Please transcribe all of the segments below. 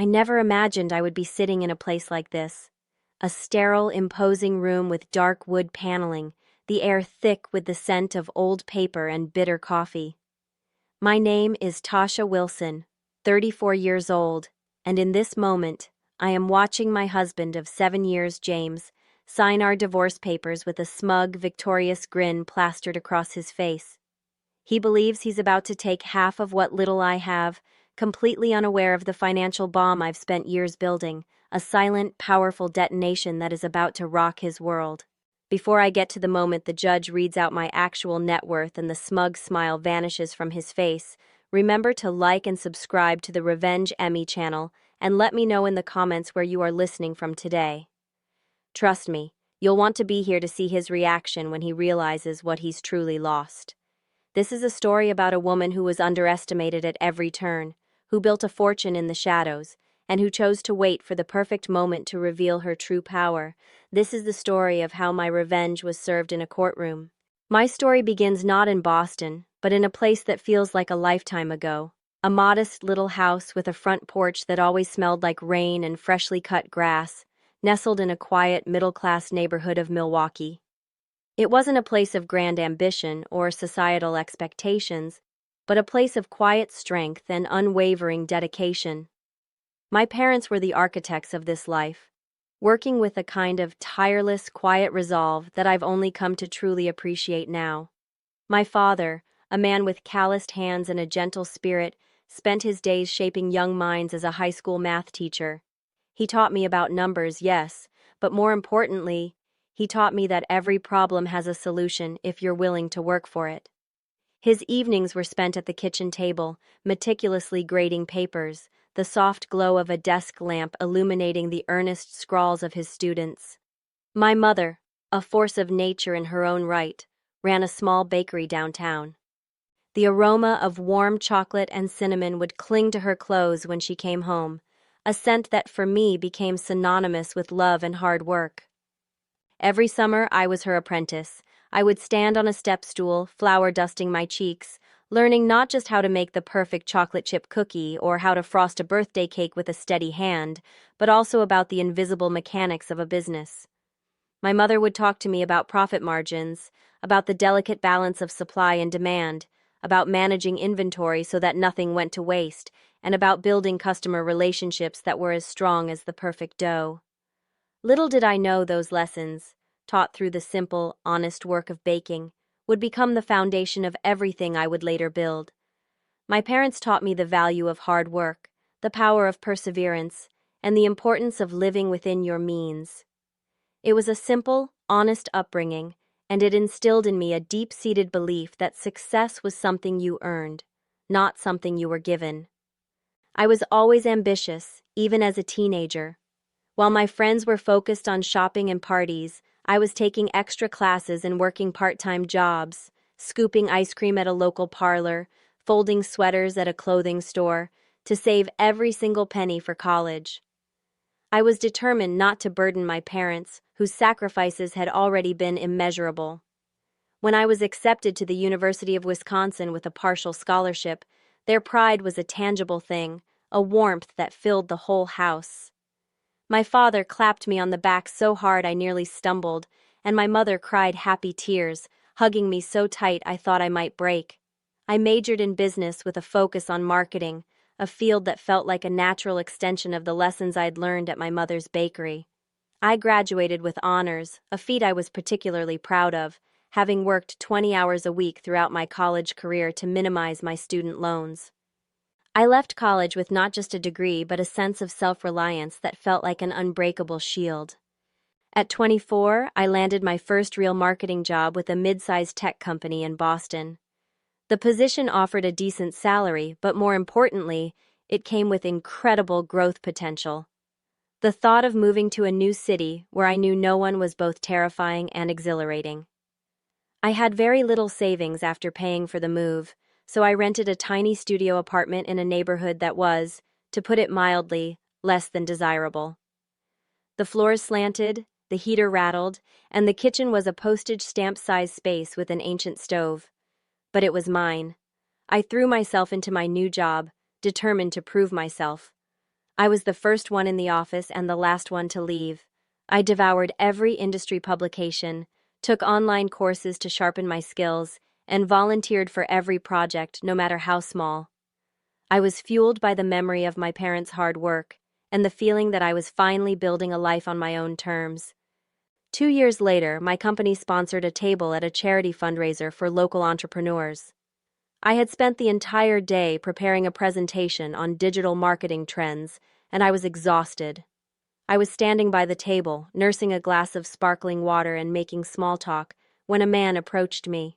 I never imagined I would be sitting in a place like this. A sterile, imposing room with dark wood paneling, the air thick with the scent of old paper and bitter coffee. My name is Tasha Wilson, 34 years old, and in this moment, I am watching my husband of 7 years, James, sign our divorce papers with a smug, victorious grin plastered across his face. He believes he's about to take half of what little I have, completely unaware of the financial bomb I've spent years building, a silent, powerful detonation that is about to rock his world. Before I get to the moment the judge reads out my actual net worth and the smug smile vanishes from his face, remember to like and subscribe to the Revenge Emmy channel and let me know in the comments where you are listening from today. Trust me, you'll want to be here to see his reaction when he realizes what he's truly lost. This is a story about a woman who was underestimated at every turn, who built a fortune in the shadows, and who chose to wait for the perfect moment to reveal her true power. This is the story of how my revenge was served in a courtroom. My story begins not in Boston, but in a place that feels like a lifetime ago. A modest little house with a front porch that always smelled like rain and freshly cut grass, nestled in a quiet, middle-class neighborhood of Milwaukee. It wasn't a place of grand ambition or societal expectations, but a place of quiet strength and unwavering dedication. My parents were the architects of this life, working with a kind of tireless, quiet resolve that I've only come to truly appreciate now. My father, a man with calloused hands and a gentle spirit, spent his days shaping young minds as a high school math teacher. He taught me about numbers, yes, but more importantly, he taught me that every problem has a solution if you're willing to work for it. His evenings were spent at the kitchen table, meticulously grading papers, the soft glow of a desk lamp illuminating the earnest scrawls of his students. My mother, a force of nature in her own right, ran a small bakery downtown. The aroma of warm chocolate and cinnamon would cling to her clothes when she came home, a scent that for me became synonymous with love and hard work. Every summer, I was her apprentice. I would stand on a step stool, flour dusting my cheeks, learning not just how to make the perfect chocolate chip cookie or how to frost a birthday cake with a steady hand, but also about the invisible mechanics of a business. My mother would talk to me about profit margins, about the delicate balance of supply and demand, about managing inventory so that nothing went to waste, and about building customer relationships that were as strong as the perfect dough. Little did I know those lessons, taught through the simple, honest work of baking, would become the foundation of everything I would later build. My parents taught me the value of hard work, the power of perseverance, and the importance of living within your means. It was a simple, honest upbringing, and it instilled in me a deep-seated belief that success was something you earned, not something you were given. I was always ambitious, even as a teenager. While my friends were focused on shopping and parties, I was taking extra classes and working part-time jobs, scooping ice cream at a local parlor, folding sweaters at a clothing store, to save every single penny for college. I was determined not to burden my parents, whose sacrifices had already been immeasurable. When I was accepted to the University of Wisconsin with a partial scholarship, their pride was a tangible thing, a warmth that filled the whole house. My father clapped me on the back so hard I nearly stumbled, and my mother cried happy tears, hugging me so tight I thought I might break. I majored in business with a focus on marketing, a field that felt like a natural extension of the lessons I'd learned at my mother's bakery. I graduated with honors, a feat I was particularly proud of, having worked 20 hours a week throughout my college career to minimize my student loans. I left college with not just a degree but a sense of self-reliance that felt like an unbreakable shield. At 24, I landed my first real marketing job with a mid-sized tech company in Boston. The position offered a decent salary, but more importantly, it came with incredible growth potential. The thought of moving to a new city where I knew no one was both terrifying and exhilarating. I had very little savings after paying for the move, so I rented a tiny studio apartment in a neighborhood that was, to put it mildly, less than desirable. The floors slanted, the heater rattled, and the kitchen was a postage stamp-sized space with an ancient stove. But it was mine. I threw myself into my new job, determined to prove myself. I was the first one in the office and the last one to leave. I devoured every industry publication, took online courses to sharpen my skills, and volunteered for every project, no matter how small. I was fueled by the memory of my parents' hard work and the feeling that I was finally building a life on my own terms. 2 years later, my company sponsored a table at a charity fundraiser for local entrepreneurs. I had spent the entire day preparing a presentation on digital marketing trends, and I was exhausted. I was standing by the table, nursing a glass of sparkling water and making small talk, when a man approached me.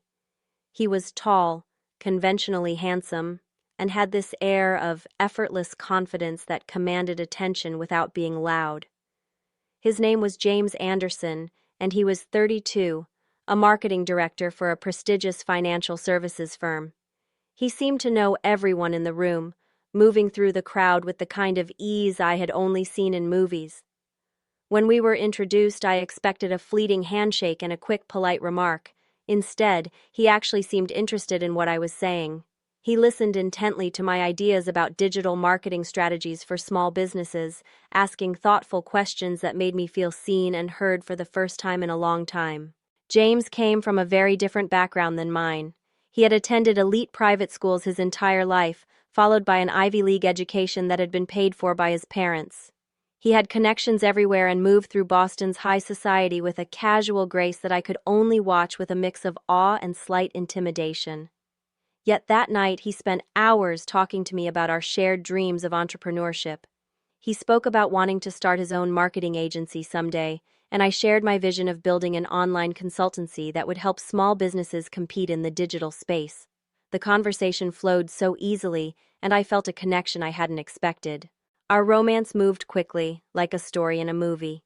He was tall, conventionally handsome, and had this air of effortless confidence that commanded attention without being loud. His name was James Anderson, and he was 32, a marketing director for a prestigious financial services firm. He seemed to know everyone in the room, moving through the crowd with the kind of ease I had only seen in movies. When we were introduced, I expected a fleeting handshake and a quick, polite remark. Instead, he actually seemed interested in what I was saying. He listened intently to my ideas about digital marketing strategies for small businesses, asking thoughtful questions that made me feel seen and heard for the first time in a long time. James came from a very different background than mine. He had attended elite private schools his entire life, followed by an Ivy League education that had been paid for by his parents. He had connections everywhere and moved through Boston's high society with a casual grace that I could only watch with a mix of awe and slight intimidation. Yet that night he spent hours talking to me about our shared dreams of entrepreneurship. He spoke about wanting to start his own marketing agency someday, and I shared my vision of building an online consultancy that would help small businesses compete in the digital space. The conversation flowed so easily, and I felt a connection I hadn't expected. Our romance moved quickly, like a story in a movie.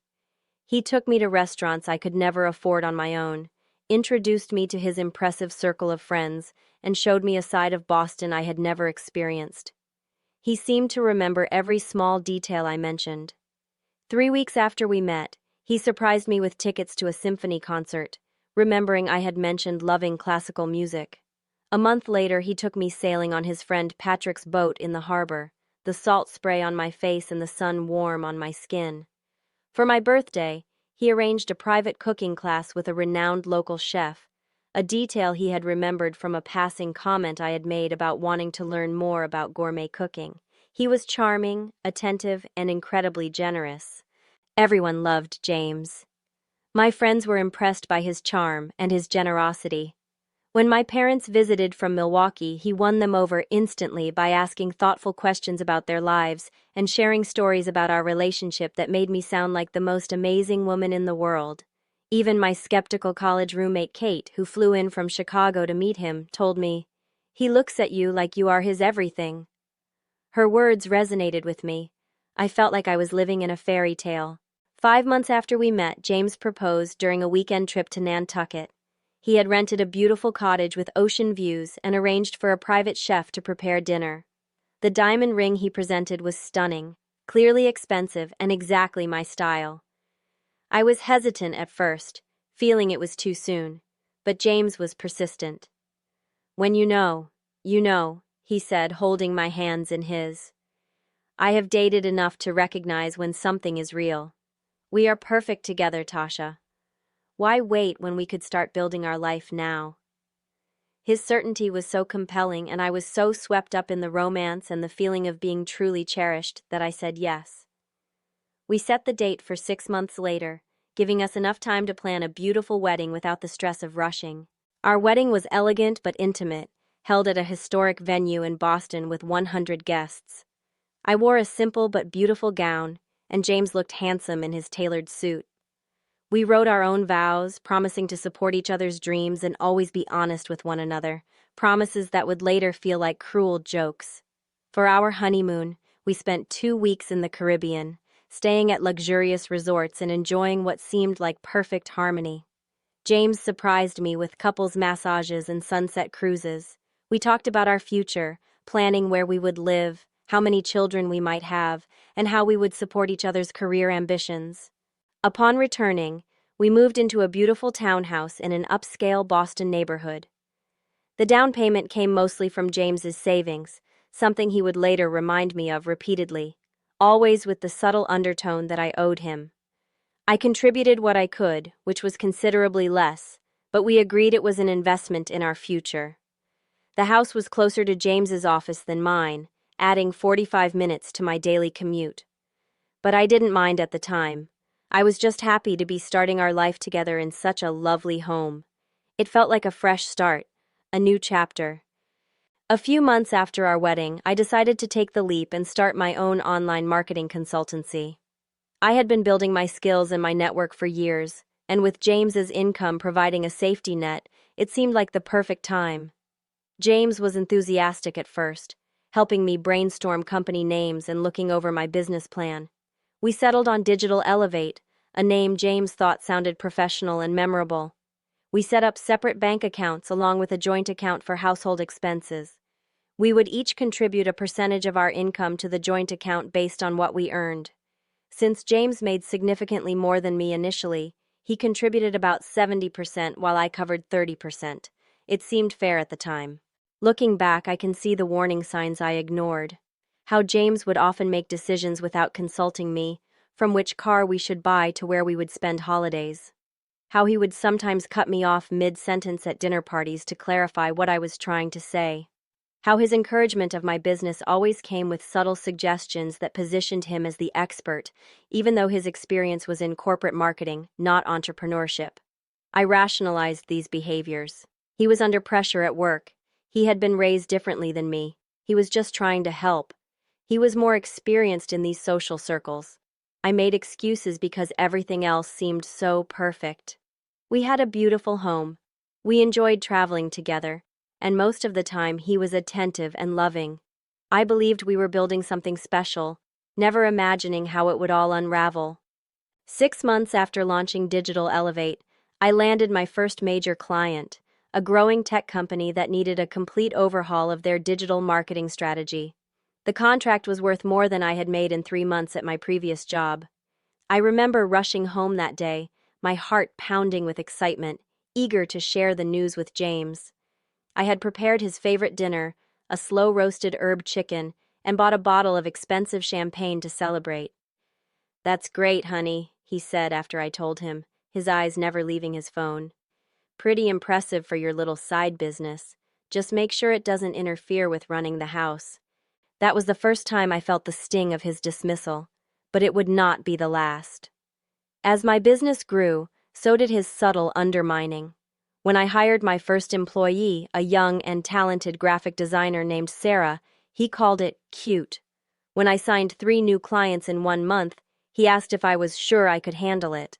He took me to restaurants I could never afford on my own, introduced me to his impressive circle of friends, and showed me a side of Boston I had never experienced. He seemed to remember every small detail I mentioned. 3 weeks after we met, he surprised me with tickets to a symphony concert, remembering I had mentioned loving classical music. A month later, he took me sailing on his friend Patrick's boat in the harbor, the salt spray on my face and the sun warm on my skin. For my birthday, he arranged a private cooking class with a renowned local chef, a detail he had remembered from a passing comment I had made about wanting to learn more about gourmet cooking. He was charming, attentive, and incredibly generous. Everyone loved James. My friends were impressed by his charm and his generosity. When my parents visited from Milwaukee, he won them over instantly by asking thoughtful questions about their lives and sharing stories about our relationship that made me sound like the most amazing woman in the world. Even my skeptical college roommate Kate, who flew in from Chicago to meet him, told me, "He looks at you like you are his everything." Her words resonated with me. I felt like I was living in a fairy tale. 5 months after we met, James proposed during a weekend trip to Nantucket. He had rented a beautiful cottage with ocean views and arranged for a private chef to prepare dinner. The diamond ring he presented was stunning, clearly expensive, and exactly my style. I was hesitant at first, feeling it was too soon, but James was persistent. "When you know," he said, holding my hands in his. "I have dated enough to recognize when something is real. We are perfect together, Tasha. Why wait when we could start building our life now?" His certainty was so compelling, and I was so swept up in the romance and the feeling of being truly cherished that I said yes. We set the date for 6 months later, giving us enough time to plan a beautiful wedding without the stress of rushing. Our wedding was elegant but intimate, held at a historic venue in Boston with 100 guests. I wore a simple but beautiful gown, and James looked handsome in his tailored suit. We wrote our own vows, promising to support each other's dreams and always be honest with one another, promises that would later feel like cruel jokes. For our honeymoon, we spent 2 weeks in the Caribbean, staying at luxurious resorts and enjoying what seemed like perfect harmony. James surprised me with couples massages and sunset cruises. We talked about our future, planning where we would live, how many children we might have, and how we would support each other's career ambitions. Upon returning, we moved into a beautiful townhouse in an upscale Boston neighborhood. The down payment came mostly from James's savings, something he would later remind me of repeatedly. always with the subtle undertone that I owed him. I contributed what I could, which was considerably less, but we agreed it was an investment in our future. The house was closer to James's office than mine, adding 45 minutes to my daily commute. But I didn't mind at the time. I was just happy to be starting our life together in such a lovely home. It felt like a fresh start, a new chapter. A few months after our wedding, I decided to take the leap and start my own online marketing consultancy. I had been building my skills and my network for years, and with James's income providing a safety net, it seemed like the perfect time. James was enthusiastic at first, helping me brainstorm company names and looking over my business plan. We settled on Digital Elevate, a name James thought sounded professional and memorable. We set up separate bank accounts along with a joint account for household expenses. We would each contribute a percentage of our income to the joint account based on what we earned. Since James made significantly more than me initially, he contributed about 70% while I covered 30%. It seemed fair at the time. Looking back, I can see the warning signs I ignored. How James would often make decisions without consulting me, from which car we should buy to where we would spend holidays. How he would sometimes cut me off mid-sentence at dinner parties to clarify what I was trying to say. How his encouragement of my business always came with subtle suggestions that positioned him as the expert, even though his experience was in corporate marketing, not entrepreneurship. I rationalized these behaviors. He was under pressure at work. He had been raised differently than me. He was just trying to help. He was more experienced in these social circles. I made excuses because everything else seemed so perfect. We had a beautiful home. We enjoyed traveling together, and most of the time he was attentive and loving. I believed we were building something special, never imagining how it would all unravel. 6 months after launching Digital Elevate, I landed my first major client, a growing tech company that needed a complete overhaul of their digital marketing strategy. The contract was worth more than I had made in 3 months at my previous job. I remember rushing home that day, my heart pounding with excitement, eager to share the news with James. I had prepared his favorite dinner, a slow-roasted herb chicken, and bought a bottle of expensive champagne to celebrate. "That's great, honey," he said after I told him, his eyes never leaving his phone. "Pretty impressive for your little side business. Just make sure it doesn't interfere with running the house." That was the first time I felt the sting of his dismissal, but it would not be the last. As my business grew, so did his subtle undermining. When I hired my first employee, a young and talented graphic designer named Sarah, he called it cute. When I signed 3 new clients in 1 month, he asked if I was sure I could handle it.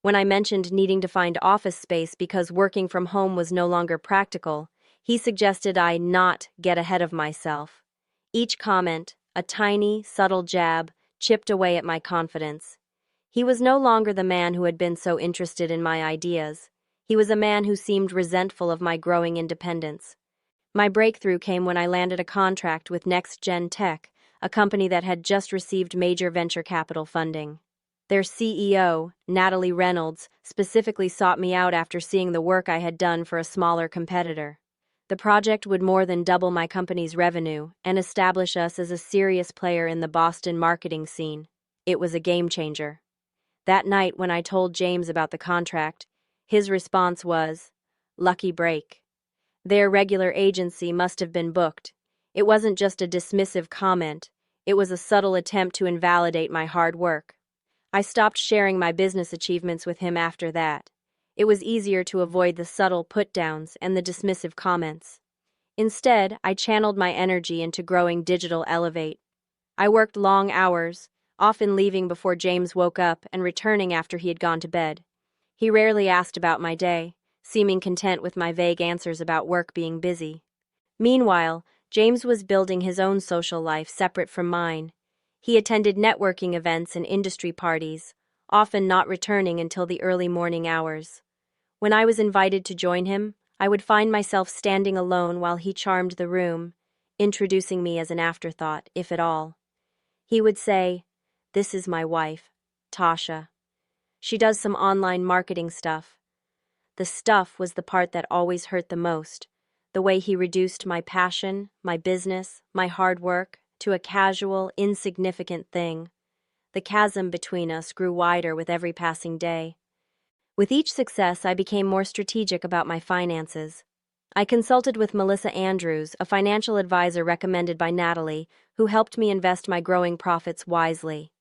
When I mentioned needing to find office space because working from home was no longer practical, he suggested I not get ahead of myself. Each comment, a tiny, subtle jab, chipped away at my confidence. He was no longer the man who had been so interested in my ideas. He was a man who seemed resentful of my growing independence. My breakthrough came when I landed a contract with Next Gen Tech, a company that had just received major venture capital funding. Their CEO, Natalie Reynolds, specifically sought me out after seeing the work I had done for a smaller competitor. The project would more than double my company's revenue and establish us as a serious player in the Boston marketing scene. It was a game changer. That night when I told James about the contract, his response was, "Lucky break." Their regular agency must have been booked. It wasn't just a dismissive comment, it was a subtle attempt to invalidate my hard work. I stopped sharing my business achievements with him after that. It was easier to avoid the subtle put-downs and the dismissive comments. Instead, I channeled my energy into growing Digital Elevate. I worked long hours, often leaving before James woke up and returning after he had gone to bed. He rarely asked about my day, seeming content with my vague answers about work being busy. Meanwhile, James was building his own social life separate from mine. He attended networking events and industry parties, often not returning until the early morning hours. When I was invited to join him, I would find myself standing alone while he charmed the room, introducing me as an afterthought, if at all. He would say, "This is my wife, Tasha. She does some online marketing stuff." The stuff was the part that always hurt the most, the way he reduced my passion, my business, my hard work, to a casual, insignificant thing. The chasm between us grew wider with every passing day. With each success, I became more strategic about my finances. I consulted with Melissa Andrews, a financial advisor recommended by Natalie, who helped me invest my growing profits wisely.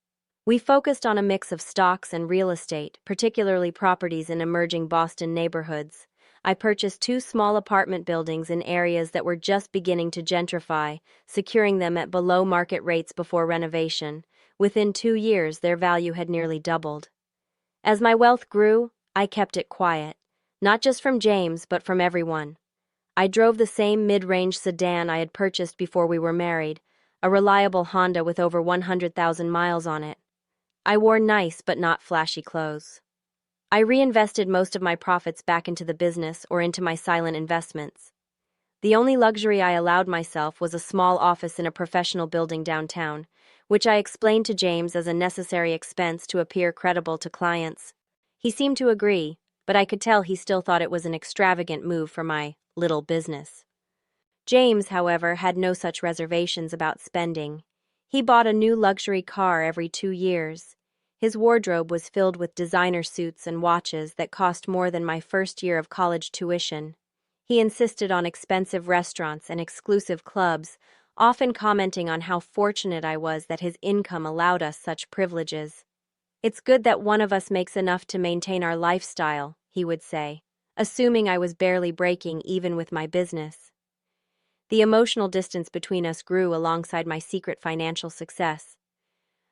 We focused on a mix of stocks and real estate, particularly properties in emerging Boston neighborhoods. I purchased 2 small apartment buildings in areas that were just beginning to gentrify, securing them at below market rates before renovation. Within 2 years, their value had nearly doubled. As my wealth grew, I kept it quiet, not just from James, but from everyone. I drove the same mid-range sedan I had purchased before we were married, a reliable Honda with over 100,000 miles on it. I wore nice but not flashy clothes. I reinvested most of my profits back into the business or into my silent investments. The only luxury I allowed myself was a small office in a professional building downtown, which I explained to James as a necessary expense to appear credible to clients. He seemed to agree, but I could tell he still thought it was an extravagant move for my little business. James, however, had no such reservations about spending. He bought a new luxury car every 2 years. His wardrobe was filled with designer suits and watches that cost more than my first year of college tuition. He insisted on expensive restaurants and exclusive clubs, often commenting on how fortunate I was that his income allowed us such privileges. "It's good that one of us makes enough to maintain our lifestyle," he would say, assuming I was barely breaking even with my business. The emotional distance between us grew alongside my secret financial success.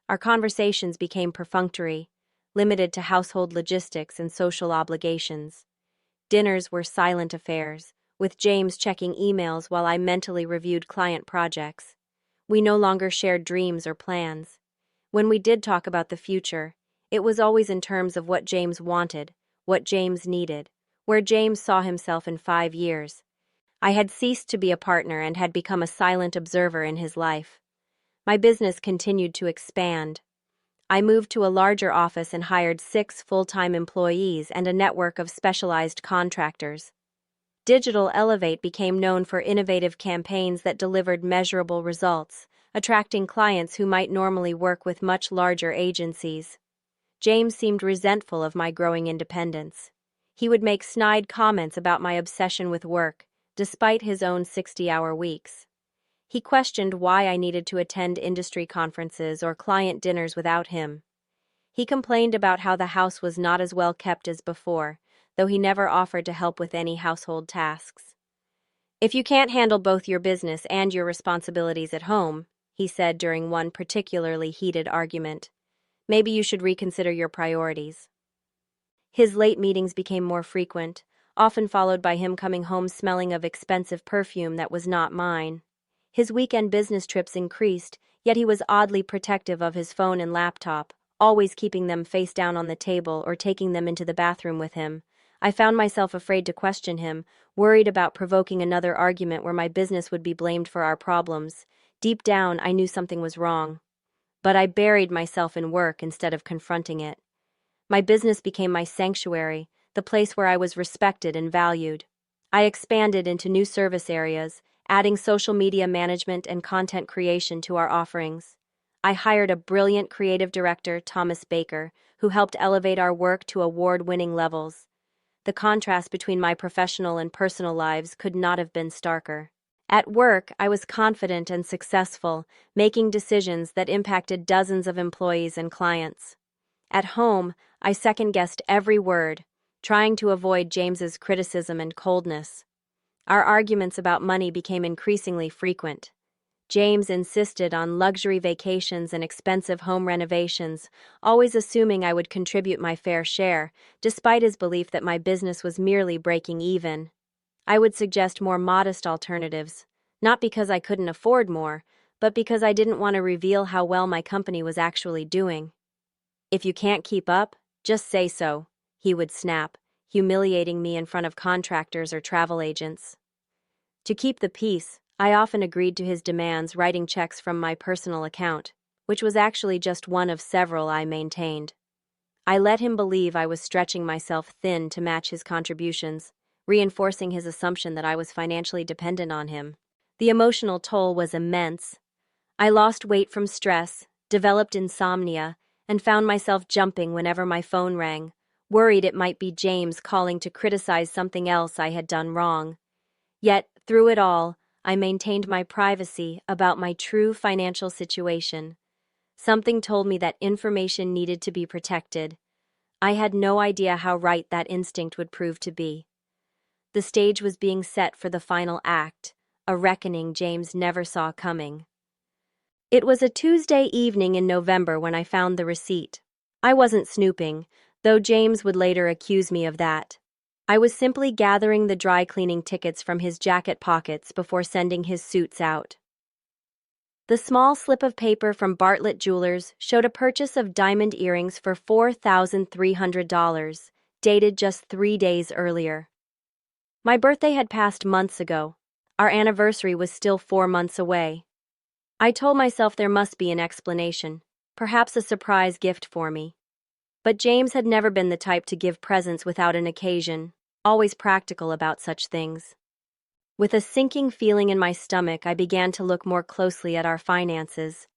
Our conversations became perfunctory, limited to household logistics and social obligations. Dinners were silent affairs, with James checking emails while I mentally reviewed client projects. We no longer shared dreams or plans. When we did talk about the future, it was always in terms of what James wanted, what James needed, where James saw himself in 5 years. I had ceased to be a partner and had become a silent observer in his life. My business continued to expand. I moved to a larger office and hired 6 full-time employees and a network of specialized contractors. Digital Elevate became known for innovative campaigns that delivered measurable results, attracting clients who might normally work with much larger agencies. James seemed resentful of my growing independence. He would make snide comments about my obsession with work, despite his own 60-hour weeks. He questioned why I needed to attend industry conferences or client dinners without him. He complained about how the house was not as well kept as before, though he never offered to help with any household tasks. "If you can't handle both your business and your responsibilities at home," he said during one particularly heated argument, "maybe you should reconsider your priorities." His late meetings became more frequent, often followed by him coming home smelling of expensive perfume that was not mine. His weekend business trips increased, yet he was oddly protective of his phone and laptop, always keeping them face down on the table or taking them into the bathroom with him. I found myself afraid to question him, worried about provoking another argument where my business would be blamed for our problems. Deep down, I knew something was wrong. But I buried myself in work instead of confronting it. My business became my sanctuary, the place where I was respected and valued. I expanded into new service areas, adding social media management and content creation to our offerings. I hired a brilliant creative director, Thomas Baker, who helped elevate our work to award-winning levels. The contrast between my professional and personal lives could not have been starker. At work, I was confident and successful, making decisions that impacted dozens of employees and clients. At home, I second-guessed every word, trying to avoid James's criticism and coldness. Our arguments about money became increasingly frequent. James insisted on luxury vacations and expensive home renovations, always assuming I would contribute my fair share, despite his belief that my business was merely breaking even. I would suggest more modest alternatives, not because I couldn't afford more, but because I didn't want to reveal how well my company was actually doing. "If you can't keep up, just say so," he would snap, humiliating me in front of contractors or travel agents. To keep the peace, I often agreed to his demands, writing checks from my personal account, which was actually just one of several I maintained. I let him believe I was stretching myself thin to match his contributions, reinforcing his assumption that I was financially dependent on him. The emotional toll was immense. I lost weight from stress, developed insomnia, and found myself jumping whenever my phone rang, worried it might be James calling to criticize something else I had done wrong. Yet, through it all, I maintained my privacy about my true financial situation. Something told me that information needed to be protected. I had no idea how right that instinct would prove to be. The stage was being set for the final act, a reckoning James never saw coming. It was a Tuesday evening in November when I found the receipt. I wasn't snooping, though James would later accuse me of that. I was simply gathering the dry cleaning tickets from his jacket pockets before sending his suits out. The small slip of paper from Bartlett Jewelers showed a purchase of diamond earrings for $4,300, dated just 3 days earlier. My birthday had passed months ago. Our anniversary was still 4 months away. I told myself there must be an explanation, perhaps a surprise gift for me. But James had never been the type to give presents without an occasion, always practical about such things. With a sinking feeling in my stomach, I began to look more closely at our finances.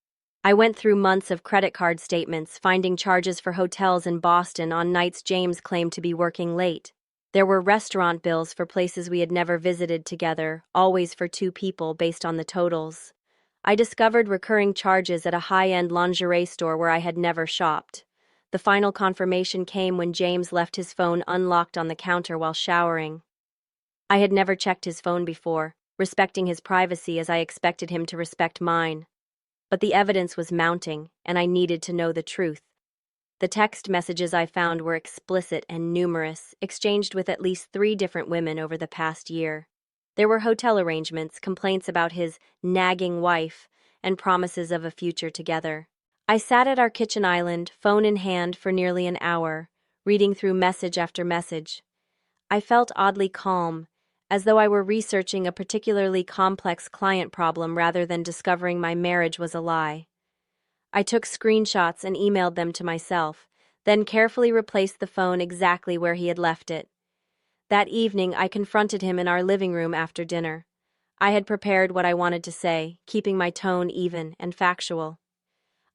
I went through months of credit card statements, finding charges for hotels in Boston on nights James claimed to be working late. There were restaurant bills for places we had never visited together, always for 2 people based on the totals. I discovered recurring charges at a high-end lingerie store where I had never shopped. The final confirmation came when James left his phone unlocked on the counter while showering. I had never checked his phone before, respecting his privacy as I expected him to respect mine. But the evidence was mounting, and I needed to know the truth. The text messages I found were explicit and numerous, exchanged with at least 3 different women over the past year. There were hotel arrangements, complaints about his nagging wife, and promises of a future together. I sat at our kitchen island, phone in hand, for nearly an hour, reading through message after message. I felt oddly calm, as though I were researching a particularly complex client problem rather than discovering my marriage was a lie. I took screenshots and emailed them to myself, then carefully replaced the phone exactly where he had left it. That evening, I confronted him in our living room after dinner. I had prepared what I wanted to say, keeping my tone even and factual.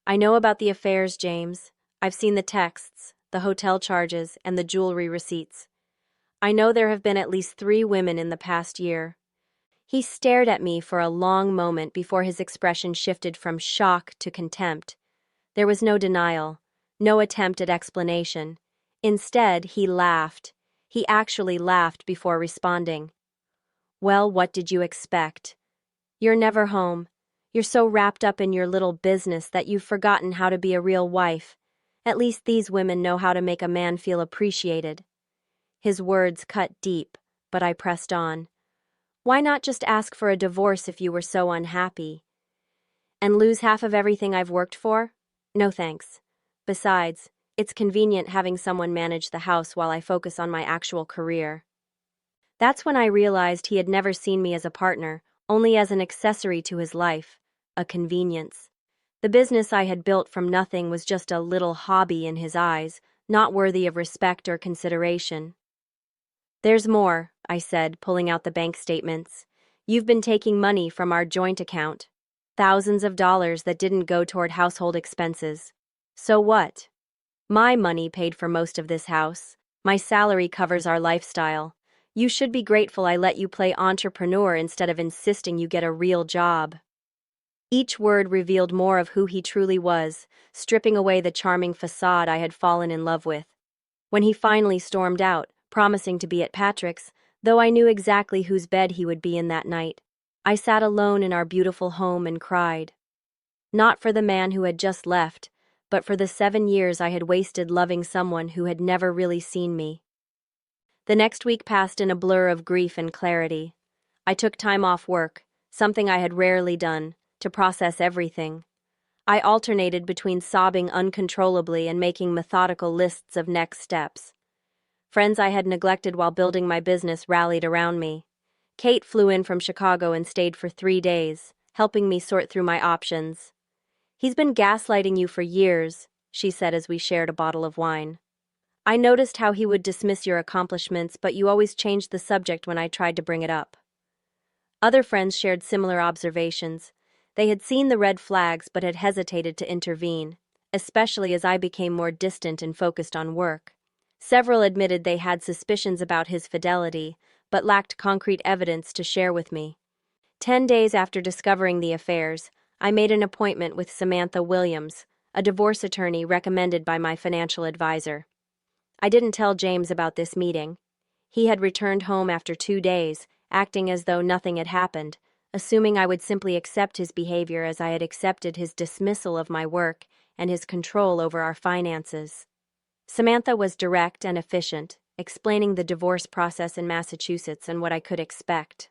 I know about the affairs, James. I've seen the texts, the hotel charges, and the jewelry receipts. I know there have been at least 3 women in the past year. He stared at me for a long moment before his expression shifted from shock to contempt. There was no denial, no attempt at explanation. Instead, he laughed. He actually laughed before responding. Well, what did you expect? You're never home. You're so wrapped up in your little business that you've forgotten how to be a real wife. At least these women know how to make a man feel appreciated. His words cut deep, but I pressed on. Why not just ask for a divorce if you were so unhappy? And lose half of everything I've worked for? No thanks. Besides, it's convenient having someone manage the house while I focus on my actual career. That's when I realized he had never seen me as a partner, only as an accessory to his life, a convenience. The business I had built from nothing was just a little hobby in his eyes, not worthy of respect or consideration. There's more, I said, pulling out the bank statements. You've been taking money from our joint account. Thousands of dollars that didn't go toward household expenses. So what? My money paid for most of this house. My salary covers our lifestyle. You should be grateful I let you play entrepreneur instead of insisting you get a real job. Each word revealed more of who he truly was, stripping away the charming facade I had fallen in love with. When he finally stormed out, promising to be at Patrick's, though I knew exactly whose bed he would be in that night, I sat alone in our beautiful home and cried. Not for the man who had just left, but for the 7 years I had wasted loving someone who had never really seen me. The next week passed in a blur of grief and clarity. I took time off work, something I had rarely done, to process everything. I alternated between sobbing uncontrollably and making methodical lists of next steps. Friends I had neglected while building my business rallied around me. Kate flew in from Chicago and stayed for 3 days, helping me sort through my options. He's been gaslighting you for years, she said as we shared a bottle of wine. I noticed how he would dismiss your accomplishments, but you always changed the subject when I tried to bring it up. Other friends shared similar observations. They had seen the red flags but had hesitated to intervene, especially as I became more distant and focused on work. Several admitted they had suspicions about his fidelity, but lacked concrete evidence to share with me. 10 days after discovering the affairs, I made an appointment with Samantha Williams, a divorce attorney recommended by my financial advisor. I didn't tell James about this meeting. He had returned home after 2 days, acting as though nothing had happened, assuming I would simply accept his behavior as I had accepted his dismissal of my work and his control over our finances. Samantha was direct and efficient, explaining the divorce process in Massachusetts and what I could expect.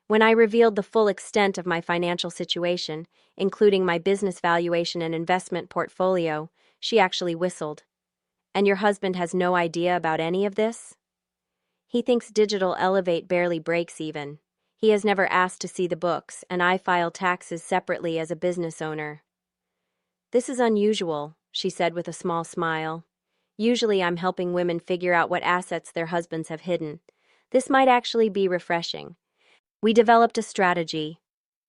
When I revealed the full extent of my financial situation, including my business valuation and investment portfolio, she actually whistled. "And your husband has no idea about any of this?" "He thinks Digital Elevate barely breaks even. He has never asked to see the books, and I file taxes separately as a business owner." "This is unusual," she said with a small smile. "Usually I'm helping women figure out what assets their husbands have hidden. This might actually be refreshing." We developed a strategy.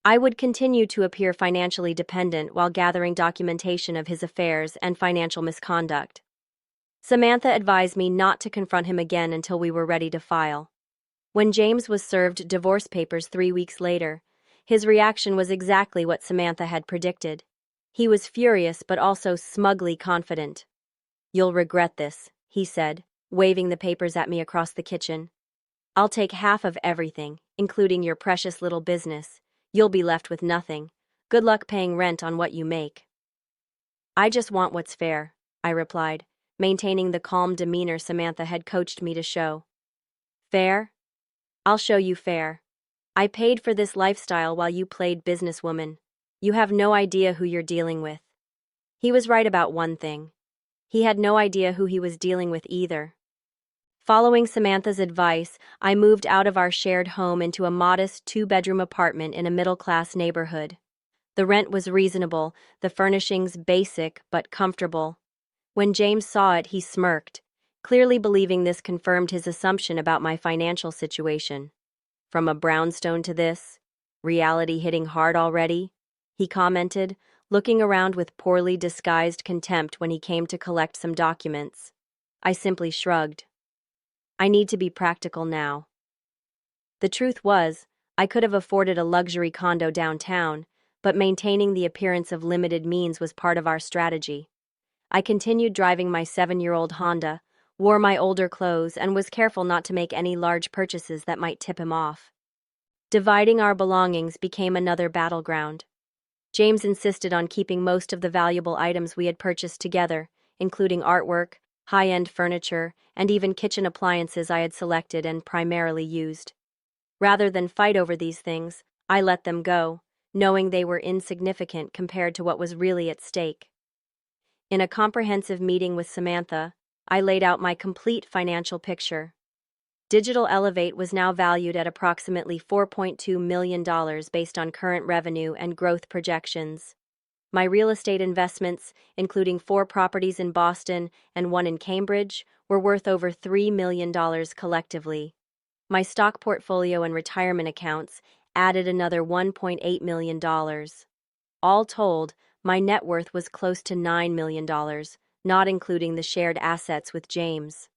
I would continue to appear financially dependent while gathering documentation of his affairs and financial misconduct. Samantha advised me not to confront him again until we were ready to file. When James was served divorce papers 3 weeks later, his reaction was exactly what Samantha had predicted. He was furious but also smugly confident. "You'll regret this," he said, waving the papers at me across the kitchen. "I'll take half of everything, including your precious little business. You'll be left with nothing. Good luck paying rent on what you make." "I just want what's fair," I replied, maintaining the calm demeanor Samantha had coached me to show. "Fair? I'll show you fair. I paid for this lifestyle while you played businesswoman. You have no idea who you're dealing with." He was right about one thing. He had no idea who he was dealing with either. Following Samantha's advice, I moved out of our shared home into a modest 2-bedroom apartment in a middle-class neighborhood. The rent was reasonable, the furnishings basic but comfortable. When James saw it, he smirked, clearly believing this confirmed his assumption about my financial situation. "From a brownstone to this? Reality hitting hard already?" he commented, looking around with poorly disguised contempt when he came to collect some documents. I simply shrugged. I need to be practical now. The truth was, I could have afforded a luxury condo downtown, but maintaining the appearance of limited means was part of our strategy. I continued driving my 7-year-old Honda, wore my older clothes, and was careful not to make any large purchases that might tip him off. Dividing our belongings became another battleground. James insisted on keeping most of the valuable items we had purchased together, including artwork, high-end furniture, and even kitchen appliances I had selected and primarily used. Rather than fight over these things, I let them go, knowing they were insignificant compared to what was really at stake. In a comprehensive meeting with Samantha, I laid out my complete financial picture. Digital Elevate was now valued at approximately $4.2 million based on current revenue and growth projections. My real estate investments, including 4 properties in Boston and 1 in Cambridge, were worth over $3 million collectively. My stock portfolio and retirement accounts added another $1.8 million. All told, my net worth was close to $9 million, not including the shared assets with James.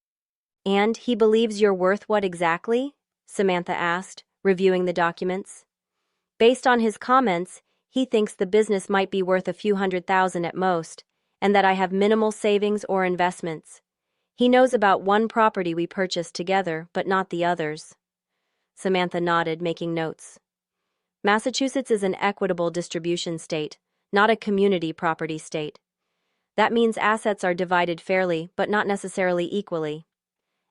"And he believes you're worth what exactly?" Samantha asked, reviewing the documents. "Based on his comments, he thinks the business might be worth a few $100,000 at most, and that I have minimal savings or investments. He knows about 1 property we purchased together, but not the others." Samantha nodded, making notes. "Massachusetts is an equitable distribution state, not a community property state. That means assets are divided fairly, but not necessarily equally.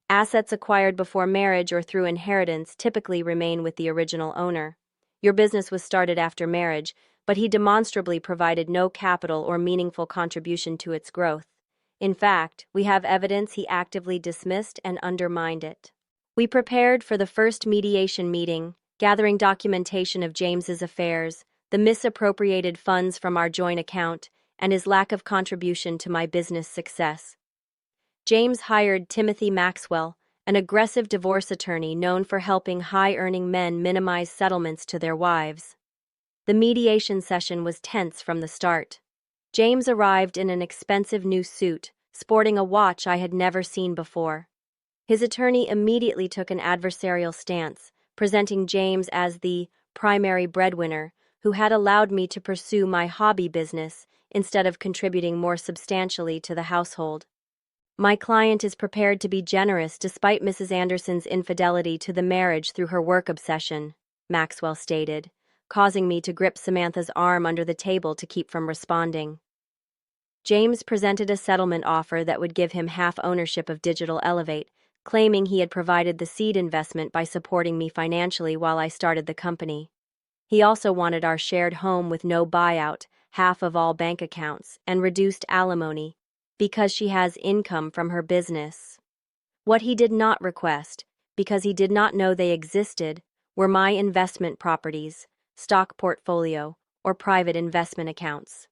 Assets acquired before marriage or through inheritance typically remain with the original owner. Your business was started after marriage, but he demonstrably provided no capital or meaningful contribution to its growth. In fact, we have evidence he actively dismissed and undermined it." We prepared for the first mediation meeting, gathering documentation of James's affairs, the misappropriated funds from our joint account, and his lack of contribution to my business success. James hired Timothy Maxwell, an aggressive divorce attorney known for helping high-earning men minimize settlements to their wives. The mediation session was tense from the start. James arrived in an expensive new suit, sporting a watch I had never seen before. His attorney immediately took an adversarial stance, presenting James as the primary breadwinner who had allowed me to pursue my hobby business instead of contributing more substantially to the household. My client is prepared to be generous despite Mrs. Anderson's infidelity to the marriage through her work obsession, Maxwell stated, causing me to grip Samantha's arm under the table to keep from responding. James presented a settlement offer that would give him half ownership of Digital Elevate, claiming he had provided the seed investment by supporting me financially while I started the company. He also wanted our shared home with no buyout, half of all bank accounts, and reduced alimony, because she has income from her business. What he did not request, because he did not know they existed, were my investment properties, stock portfolio, or private investment accounts.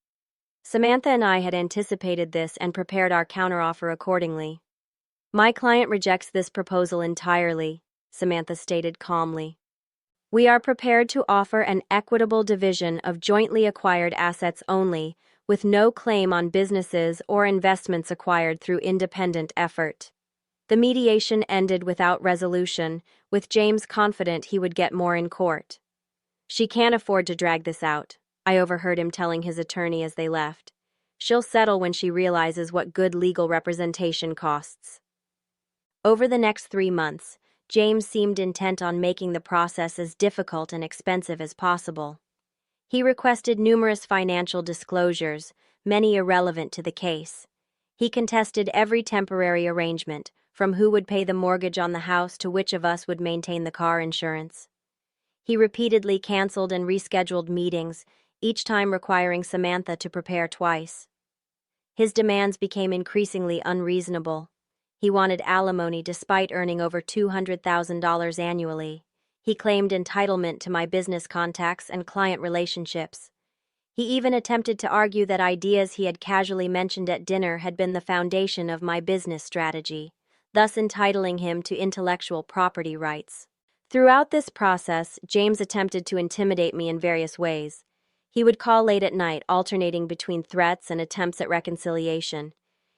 Samantha and I had anticipated this and prepared our counteroffer accordingly. My client rejects this proposal entirely, Samantha stated calmly. We are prepared to offer an equitable division of jointly acquired assets only, with no claim on businesses or investments acquired through independent effort. The mediation ended without resolution, with James confident he would get more in court. She can't afford to drag this out, I overheard him telling his attorney as they left. She'll settle when she realizes what good legal representation costs. Over the next 3 months, James seemed intent on making the process as difficult and expensive as possible. He requested numerous financial disclosures, many irrelevant to the case. He contested every temporary arrangement, from who would pay the mortgage on the house to which of us would maintain the car insurance. He repeatedly canceled and rescheduled meetings, each time requiring Samantha to prepare twice. His demands became increasingly unreasonable. He wanted alimony despite earning over $200,000 annually. He claimed entitlement to my business contacts and client relationships. He even attempted to argue that ideas he had casually mentioned at dinner had been the foundation of my business strategy, thus entitling him to intellectual property rights. Throughout this process, James attempted to intimidate me in various ways. He would call late at night, alternating between threats and attempts at reconciliation.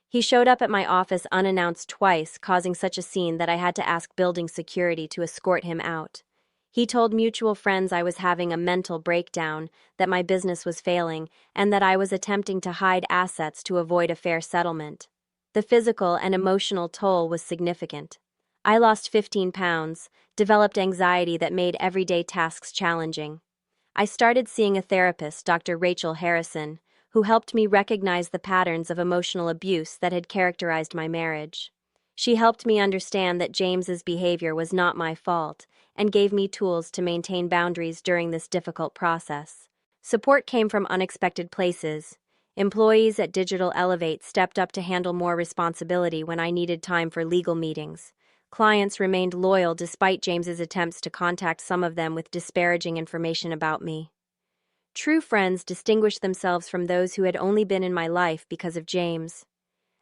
He showed up at my office unannounced twice, causing such a scene that I had to ask building security to escort him out. He told mutual friends I was having a mental breakdown, that my business was failing, and that I was attempting to hide assets to avoid a fair settlement. The physical and emotional toll was significant. I lost 15 pounds, developed anxiety that made everyday tasks challenging. I started seeing a therapist, Dr. Rachel Harrison, who helped me recognize the patterns of emotional abuse that had characterized my marriage. She helped me understand that James's behavior was not my fault and gave me tools to maintain boundaries during this difficult process. Support came from unexpected places. Employees at Digital Elevate stepped up to handle more responsibility when I needed time for legal meetings. Clients remained loyal despite James's attempts to contact some of them with disparaging information about me. True friends distinguished themselves from those who had only been in my life because of James.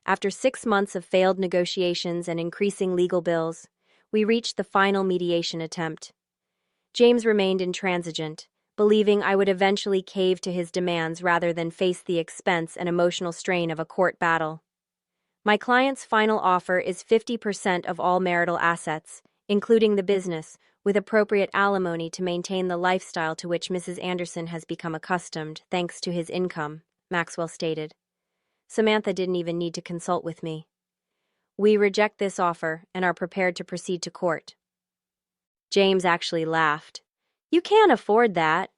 After 6 months of failed negotiations and increasing legal bills, we reached the final mediation attempt. James remained intransigent, believing I would eventually cave to his demands rather than face the expense and emotional strain of a court battle. My client's final offer is 50% of all marital assets, including the business, with appropriate alimony to maintain the lifestyle to which Mrs. Anderson has become accustomed, thanks to his income, Maxwell stated. Samantha didn't even need to consult with me. We reject this offer and are prepared to proceed to court. James actually laughed. You can't afford that.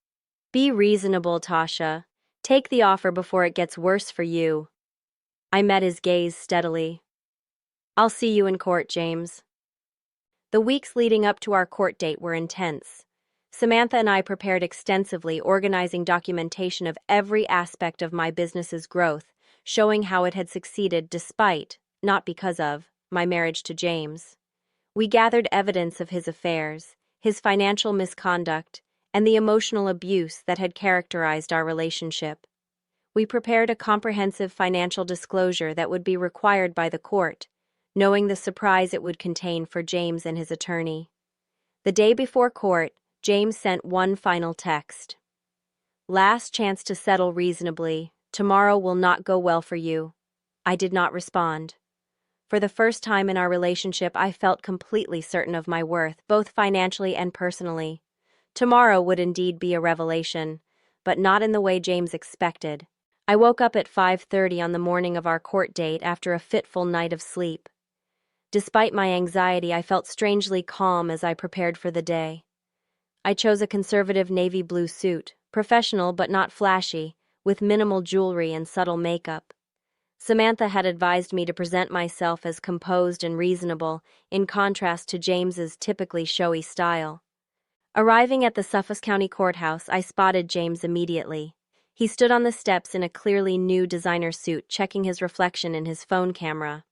Be reasonable, Tasha. Take the offer before it gets worse for you. I met his gaze steadily. I'll see you in court, James. The weeks leading up to our court date were intense. Samantha and I prepared extensively, organizing documentation of every aspect of my business's growth, showing how it had succeeded despite, not because of, my marriage to James. We gathered evidence of his affairs, his financial misconduct, and the emotional abuse that had characterized our relationship. We prepared a comprehensive financial disclosure that would be required by the court, knowing the surprise it would contain for James and his attorney. The day before court, James sent one final text. Last chance to settle reasonably. Tomorrow will not go well for you. I did not respond. For the first time in our relationship, I felt completely certain of my worth, both financially and personally. Tomorrow would indeed be a revelation, but not in the way James expected. I woke up at 5:30 on the morning of our court date after a fitful night of sleep. Despite my anxiety, I felt strangely calm as I prepared for the day. I chose a conservative navy blue suit, professional but not flashy, with minimal jewelry and subtle makeup. Samantha had advised me to present myself as composed and reasonable, in contrast to James's typically showy style. Arriving at the Suffolk County Courthouse, I spotted James immediately. He stood on the steps in a clearly new designer suit, checking his reflection in his phone camera.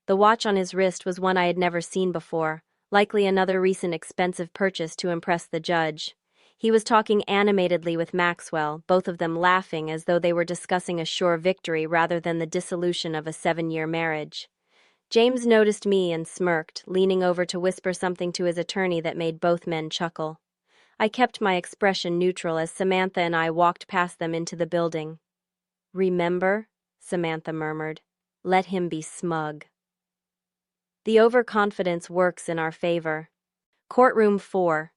The watch on his wrist was one I had never seen before, likely another recent expensive purchase to impress the judge. He was talking animatedly with Maxwell, both of them laughing as though they were discussing a sure victory rather than the dissolution of a 7-year marriage. James noticed me and smirked, leaning over to whisper something to his attorney that made both men chuckle. I kept my expression neutral as Samantha and I walked past them into the building. "Remember," Samantha murmured, "let him be smug." The overconfidence works in our favor. Courtroom 4.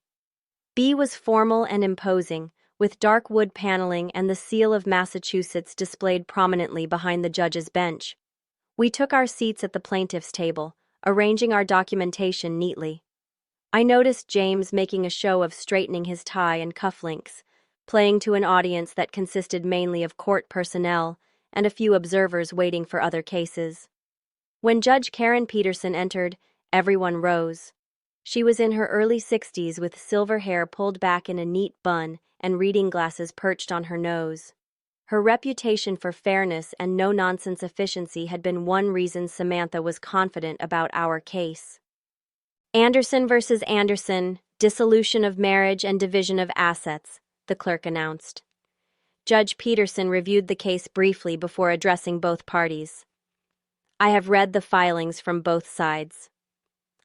B was formal and imposing, with dark wood paneling and the seal of Massachusetts displayed prominently behind the judge's bench. We took our seats at the plaintiff's table, arranging our documentation neatly. I noticed James making a show of straightening his tie and cufflinks, playing to an audience that consisted mainly of court personnel and a few observers waiting for other cases. When Judge Karen Peterson entered, everyone rose. She was in her early 60s with silver hair pulled back in a neat bun and reading glasses perched on her nose. Her reputation for fairness and no-nonsense efficiency had been one reason Samantha was confident about our case. "Anderson versus Anderson, dissolution of marriage and division of assets," the clerk announced. Judge Peterson reviewed the case briefly before addressing both parties. "I have read the filings from both sides.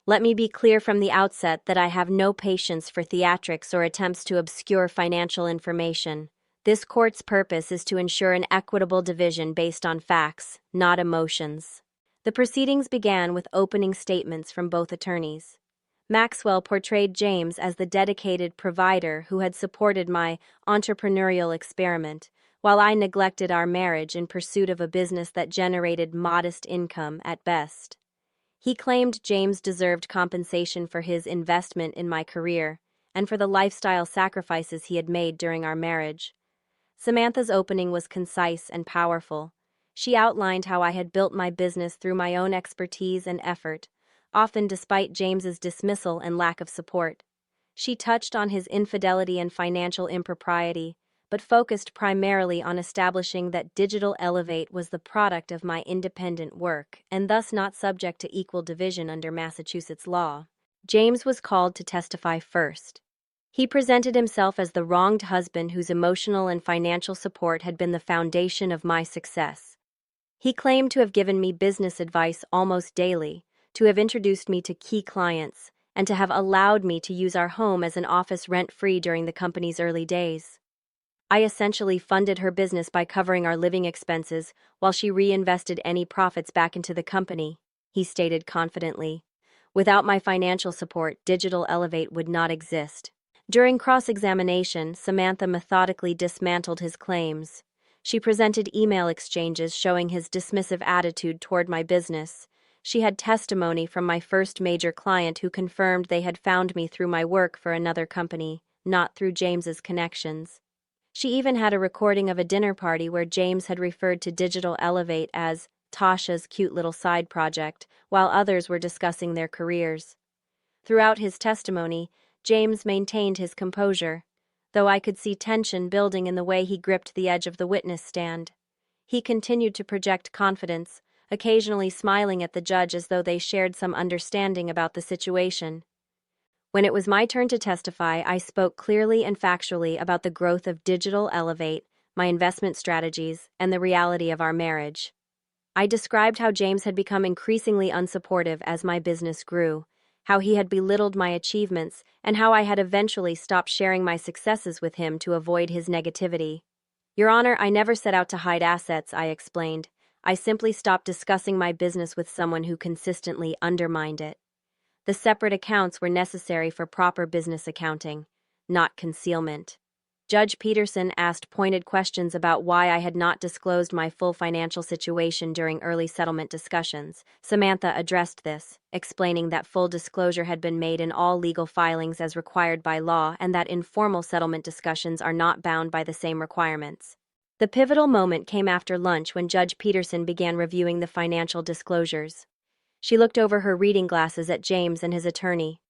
Let me be clear from the outset that I have no patience for theatrics or attempts to obscure financial information. This court's purpose is to ensure an equitable division based on facts, not emotions." The proceedings began with opening statements from both attorneys. Maxwell portrayed James as the dedicated provider who had supported my entrepreneurial experiment, while I neglected our marriage in pursuit of a business that generated modest income at best. He claimed James deserved compensation for his investment in my career and for the lifestyle sacrifices he had made during our marriage. Samantha's opening was concise and powerful. She outlined how I had built my business through my own expertise and effort, often despite James's dismissal and lack of support. She touched on his infidelity and financial impropriety, but focused primarily on establishing that Digital Elevate was the product of my independent work and thus not subject to equal division under Massachusetts law. James was called to testify first. He presented himself as the wronged husband whose emotional and financial support had been the foundation of my success. He claimed to have given me business advice almost daily, to have introduced me to key clients, and to have allowed me to use our home as an office rent-free during the company's early days. "I essentially funded her business by covering our living expenses while she reinvested any profits back into the company," he stated confidently. "Without my financial support, Digital Elevate would not exist." During cross-examination, Samantha methodically dismantled his claims. She presented email exchanges showing his dismissive attitude toward my business. She had testimony from my first major client who confirmed they had found me through my work for another company, not through James's connections. She even had a recording of a dinner party where James had referred to Digital Elevate as Tasha's cute little side project, while others were discussing their careers. Throughout his testimony, James maintained his composure, though I could see tension building in the way he gripped the edge of the witness stand. He continued to project confidence, occasionally smiling at the judge as though they shared some understanding about the situation. When it was my turn to testify, I spoke clearly and factually about the growth of Digital Elevate, my investment strategies, and the reality of our marriage. I described how James had become increasingly unsupportive as my business grew, how he had belittled my achievements, and how I had eventually stopped sharing my successes with him to avoid his negativity. Your Honor, I never set out to hide assets, I explained. I simply stopped discussing my business with someone who consistently undermined it. The separate accounts were necessary for proper business accounting, not concealment. Judge Peterson asked pointed questions about why I had not disclosed my full financial situation during early settlement discussions. Samantha addressed this, explaining that full disclosure had been made in all legal filings as required by law and that informal settlement discussions are not bound by the same requirements. The pivotal moment came after lunch when Judge Peterson began reviewing the financial disclosures. She looked over her reading glasses at James and his attorney.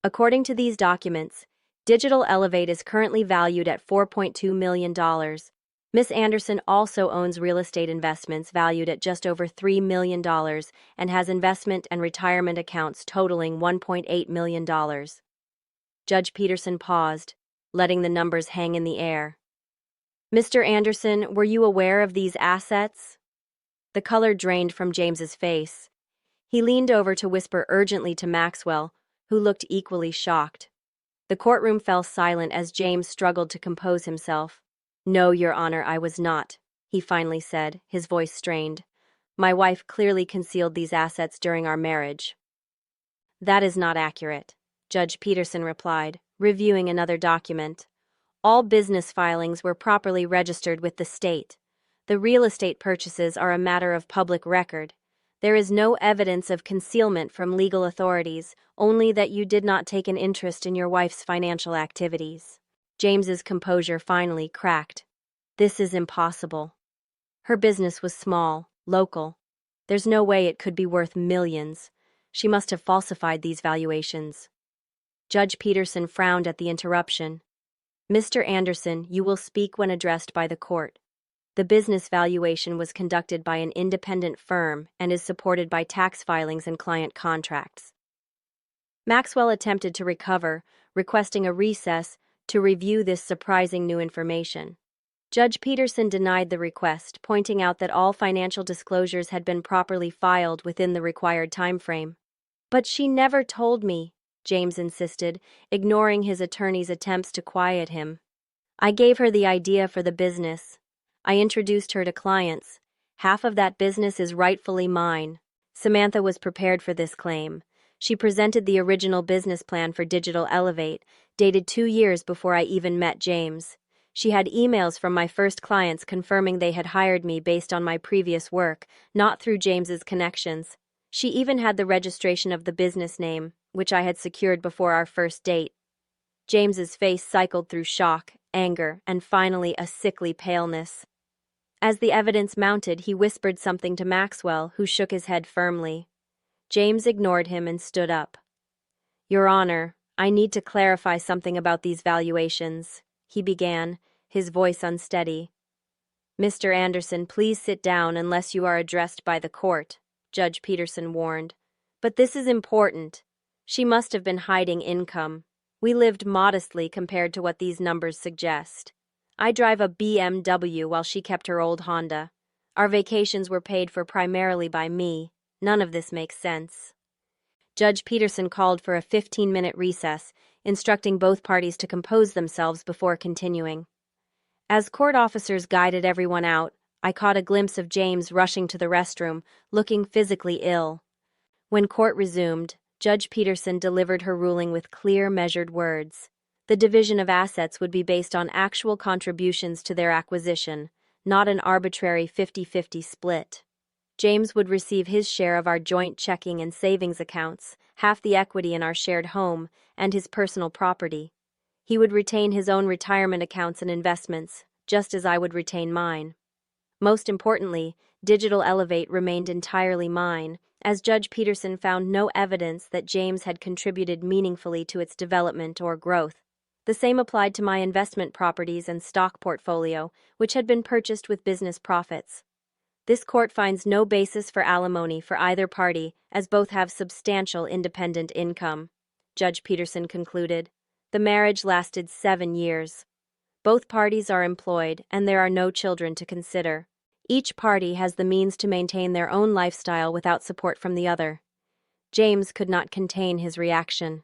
According to these documents, Digital Elevate is currently valued at $4.2 million. Miss Anderson also owns real estate investments valued at just over $3 million and has investment and retirement accounts totaling $1.8 million. Judge Peterson paused, letting the numbers hang in the air. Mr. Anderson, were you aware of these assets? The color drained from James's face. He leaned over to whisper urgently to Maxwell, who looked equally shocked. The courtroom fell silent as James struggled to compose himself. No, Your Honor, I was not, he finally said, his voice strained. My wife clearly concealed these assets during our marriage. That is not accurate, Judge Peterson replied, reviewing another document. All business filings were properly registered with the state. The real estate purchases are a matter of public record. There is no evidence of concealment from legal authorities, only that you did not take an interest in your wife's financial activities. James's composure finally cracked. This is impossible. Her business was small, local. There's no way it could be worth millions. She must have falsified these valuations. Judge Peterson frowned at the interruption. Mr. Anderson, you will speak when addressed by the court. The business valuation was conducted by an independent firm and is supported by tax filings and client contracts. Maxwell attempted to recover, requesting a recess to review this surprising new information. Judge Peterson denied the request, pointing out that all financial disclosures had been properly filed within the required time frame. But she never told me, James insisted, ignoring his attorney's attempts to quiet him. I gave her the idea for the business. I introduced her to clients. Half of that business is rightfully mine. Samantha was prepared for this claim. She presented the original business plan for Digital Elevate, dated 2 years before I even met James. She had emails from my first clients confirming they had hired me based on my previous work, not through James's connections. She even had the registration of the business name, which I had secured before our first date. James's face cycled through shock, anger, and finally a sickly paleness. As the evidence mounted, he whispered something to Maxwell, who shook his head firmly. James ignored him and stood up. Your Honor, I need to clarify something about these valuations, he began, his voice unsteady. Mr. Anderson, please sit down unless you are addressed by the court, Judge Peterson warned. But this is important. She must have been hiding income. We lived modestly compared to what these numbers suggest. I drive a BMW while she kept her old Honda. Our vacations were paid for primarily by me. None of this makes sense. Judge Peterson called for a 15-minute recess, instructing both parties to compose themselves before continuing. As court officers guided everyone out, I caught a glimpse of James rushing to the restroom, looking physically ill. When court resumed, Judge Peterson delivered her ruling with clear, measured words. The division of assets would be based on actual contributions to their acquisition, not an arbitrary 50-50 split. James would receive his share of our joint checking and savings accounts, half the equity in our shared home, and his personal property. He would retain his own retirement accounts and investments, just as I would retain mine. Most importantly, Digital Elevate remained entirely mine, as Judge Peterson found no evidence that James had contributed meaningfully to its development or growth. The same applied to my investment properties and stock portfolio, which had been purchased with business profits. This court finds no basis for alimony for either party, as both have substantial independent income, Judge Peterson concluded. The marriage lasted 7 years. Both parties are employed, and there are no children to consider. Each party has the means to maintain their own lifestyle without support from the other. James could not contain his reaction.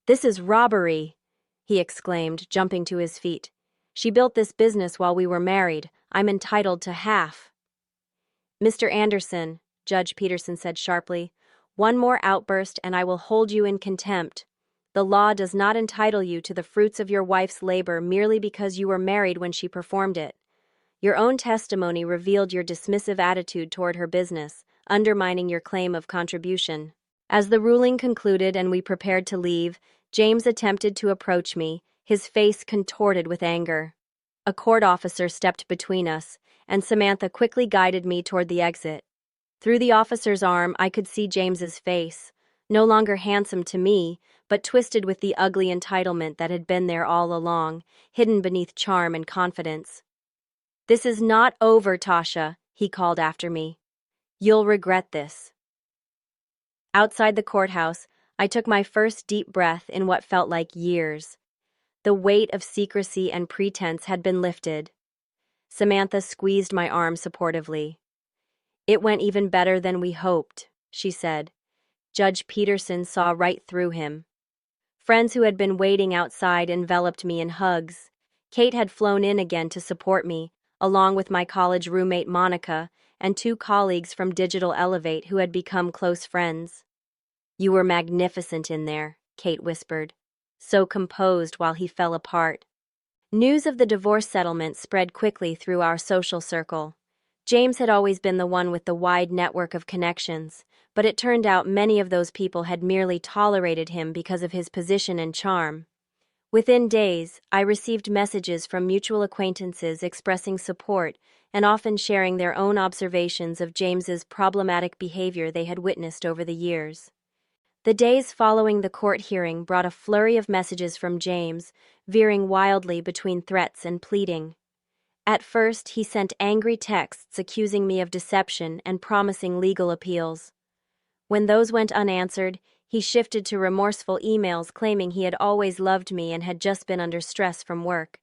"This is robbery," he exclaimed, jumping to his feet. "She built this business while we were married. I'm entitled to half." "Mr. Anderson," Judge Peterson said sharply, "one more outburst and I will hold you in contempt. The law does not entitle you to the fruits of your wife's labor merely because you were married when she performed it. Your own testimony revealed your dismissive attitude toward her business, undermining your claim of contribution." As the ruling concluded and we prepared to leave, James attempted to approach me, his face contorted with anger. A court officer stepped between us, and Samantha quickly guided me toward the exit. Through the officer's arm, I could see James's face, no longer handsome to me, but twisted with the ugly entitlement that had been there all along, hidden beneath charm and confidence. "This is not over, Tasha," he called after me. "You'll regret this." Outside the courthouse, I took my first deep breath in what felt like years. The weight of secrecy and pretense had been lifted. Samantha squeezed my arm supportively. "It went even better than we hoped," she said. Judge Peterson saw right through him. Friends who had been waiting outside enveloped me in hugs. Kate had flown in again to support me, along with my college roommate Monica and 2 colleagues from Digital Elevate who had become close friends. "You were magnificent in there," Kate whispered, so composed while he fell apart. News of the divorce settlement spread quickly through our social circle. James had always been the one with the wide network of connections, but it turned out many of those people had merely tolerated him because of his position and charm. Within days, I received messages from mutual acquaintances expressing support and often sharing their own observations of James's problematic behavior they had witnessed over the years. The days following the court hearing brought a flurry of messages from James, veering wildly between threats and pleading. At first, he sent angry texts accusing me of deception and promising legal appeals. When those went unanswered, he shifted to remorseful emails claiming he had always loved me and had just been under stress from work.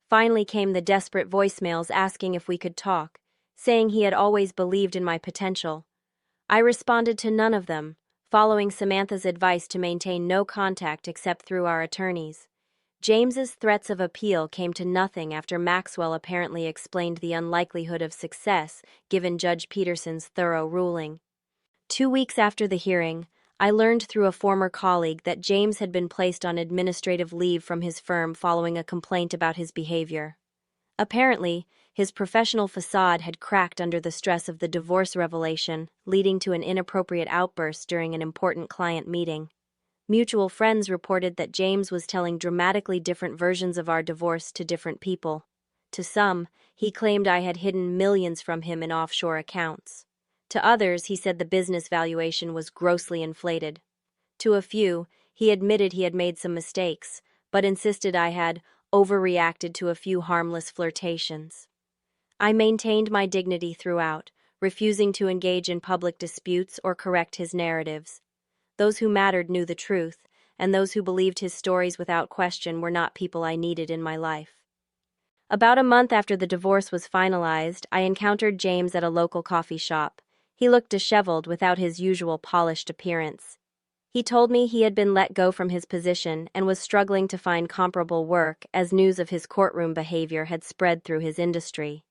Finally came the desperate voicemails asking if we could talk, saying he had always believed in my potential. I responded to none of them, following Samantha's advice to maintain no contact except through our attorneys. James's threats of appeal came to nothing after Maxwell apparently explained the unlikelihood of success given Judge Peterson's thorough ruling. 2 weeks after the hearing, I learned through a former colleague that James had been placed on administrative leave from his firm following a complaint about his behavior. Apparently, his professional facade had cracked under the stress of the divorce revelation, leading to an inappropriate outburst during an important client meeting. Mutual friends reported that James was telling dramatically different versions of our divorce to different people. To some, he claimed I had hidden millions from him in offshore accounts. To others, he said the business valuation was grossly inflated. To a few, he admitted he had made some mistakes, but insisted I had overreacted to a few harmless flirtations. I maintained my dignity throughout, refusing to engage in public disputes or correct his narratives. Those who mattered knew the truth, and those who believed his stories without question were not people I needed in my life. About a month after the divorce was finalized, I encountered James at a local coffee shop. He looked disheveled without his usual polished appearance. He told me he had been let go from his position and was struggling to find comparable work as news of his courtroom behavior had spread through his industry.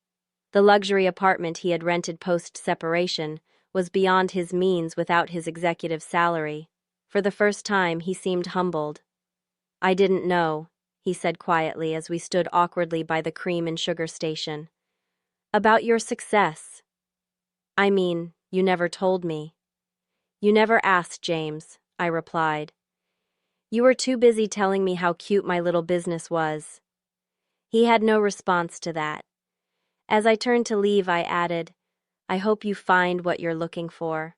The luxury apartment he had rented post-separation was beyond his means without his executive salary. For the first time, he seemed humbled. "I didn't know," he said quietly as we stood awkwardly by the cream and sugar station. "About your success." "I mean, you never told me." "You never asked, James," I replied. "You were too busy telling me how cute my little business was." He had no response to that. As I turned to leave, I added, "I hope you find what you're looking for.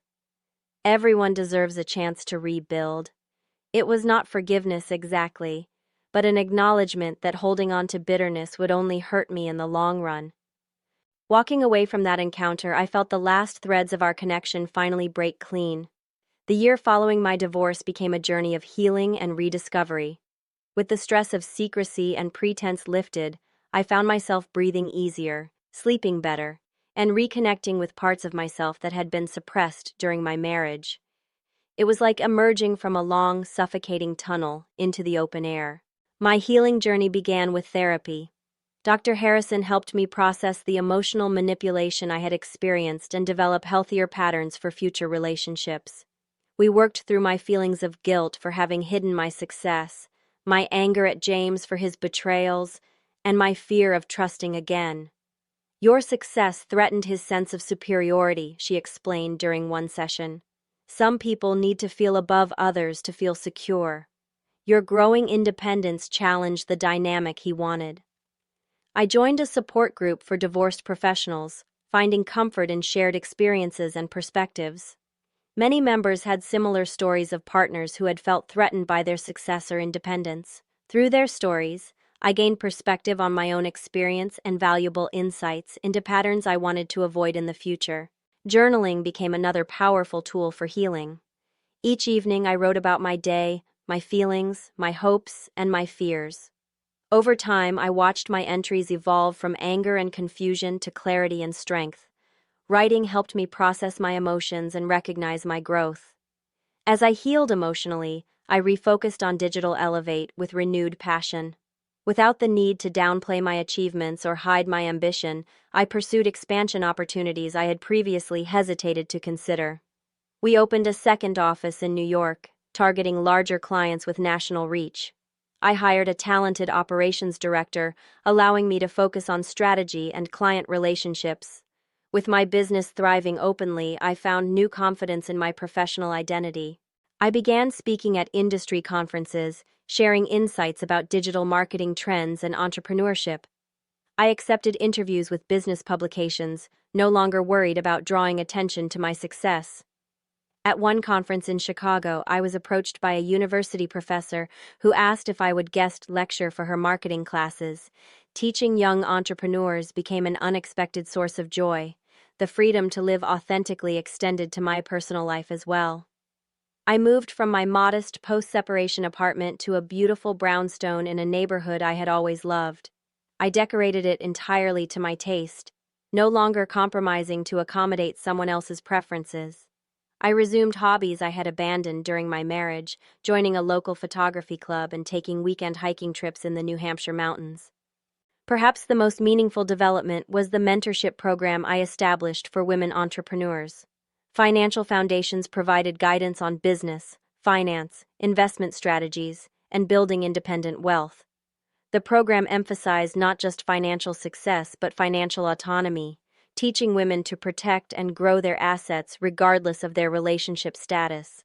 Everyone deserves a chance to rebuild." It was not forgiveness exactly, but an acknowledgement that holding on to bitterness would only hurt me in the long run. Walking away from that encounter, I felt the last threads of our connection finally break clean. The year following my divorce became a journey of healing and rediscovery. With the stress of secrecy and pretense lifted, I found myself breathing easier, sleeping better, and reconnecting with parts of myself that had been suppressed during my marriage. It was like emerging from a long, suffocating tunnel into the open air. My healing journey began with therapy. Dr. Harrison helped me process the emotional manipulation I had experienced and develop healthier patterns for future relationships. We worked through my feelings of guilt for having hidden my success, my anger at James for his betrayals, and my fear of trusting again. Your success threatened his sense of superiority, she explained during one session. Some people need to feel above others to feel secure. Your growing independence challenged the dynamic he wanted. I joined a support group for divorced professionals, finding comfort in shared experiences and perspectives. Many members had similar stories of partners who had felt threatened by their success or independence. Through their stories, I gained perspective on my own experience and valuable insights into patterns I wanted to avoid in the future. Journaling became another powerful tool for healing. Each evening, I wrote about my day, my feelings, my hopes, and my fears. Over time, I watched my entries evolve from anger and confusion to clarity and strength. Writing helped me process my emotions and recognize my growth. As I healed emotionally, I refocused on Digital Elevate with renewed passion. Without the need to downplay my achievements or hide my ambition, I pursued expansion opportunities I had previously hesitated to consider. We opened a second office in New York, targeting larger clients with national reach. I hired a talented operations director, allowing me to focus on strategy and client relationships. With my business thriving openly, I found new confidence in my professional identity. I began speaking at industry conferences, sharing insights about digital marketing trends and entrepreneurship. I accepted interviews with business publications, no longer worried about drawing attention to my success. At one conference in Chicago, I was approached by a university professor who asked if I would guest lecture for her marketing classes. Teaching young entrepreneurs became an unexpected source of joy. The freedom to live authentically extended to my personal life as well. I moved from my modest post-separation apartment to a beautiful brownstone in a neighborhood I had always loved. I decorated it entirely to my taste, no longer compromising to accommodate someone else's preferences. I resumed hobbies I had abandoned during my marriage, joining a local photography club and taking weekend hiking trips in the New Hampshire mountains. Perhaps the most meaningful development was the mentorship program I established for women entrepreneurs. Financial Foundations provided guidance on business, finance, investment strategies, and building independent wealth. The program emphasized not just financial success but financial autonomy, teaching women to protect and grow their assets regardless of their relationship status.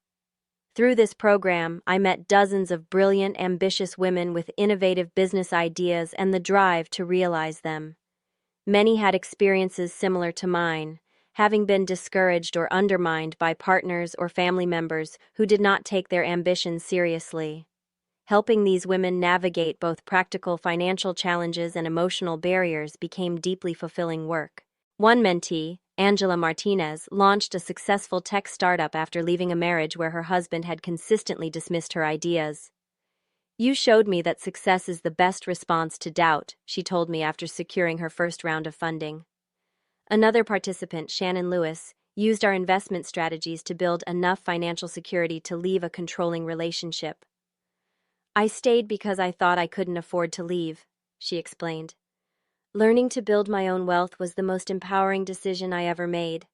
Through this program, I met dozens of brilliant, ambitious women with innovative business ideas and the drive to realize them. Many had experiences similar to mine, having been discouraged or undermined by partners or family members who did not take their ambitions seriously. Helping these women navigate both practical financial challenges and emotional barriers became deeply fulfilling work. One mentee, Angela Martinez, launched a successful tech startup after leaving a marriage where her husband had consistently dismissed her ideas. "You showed me that success is the best response to doubt," she told me after securing her first round of funding. Another participant, Shannon Lewis, used our investment strategies to build enough financial security to leave a controlling relationship. "I stayed because I thought I couldn't afford to leave," she explained. "Learning to build my own wealth was the most empowering decision I ever made."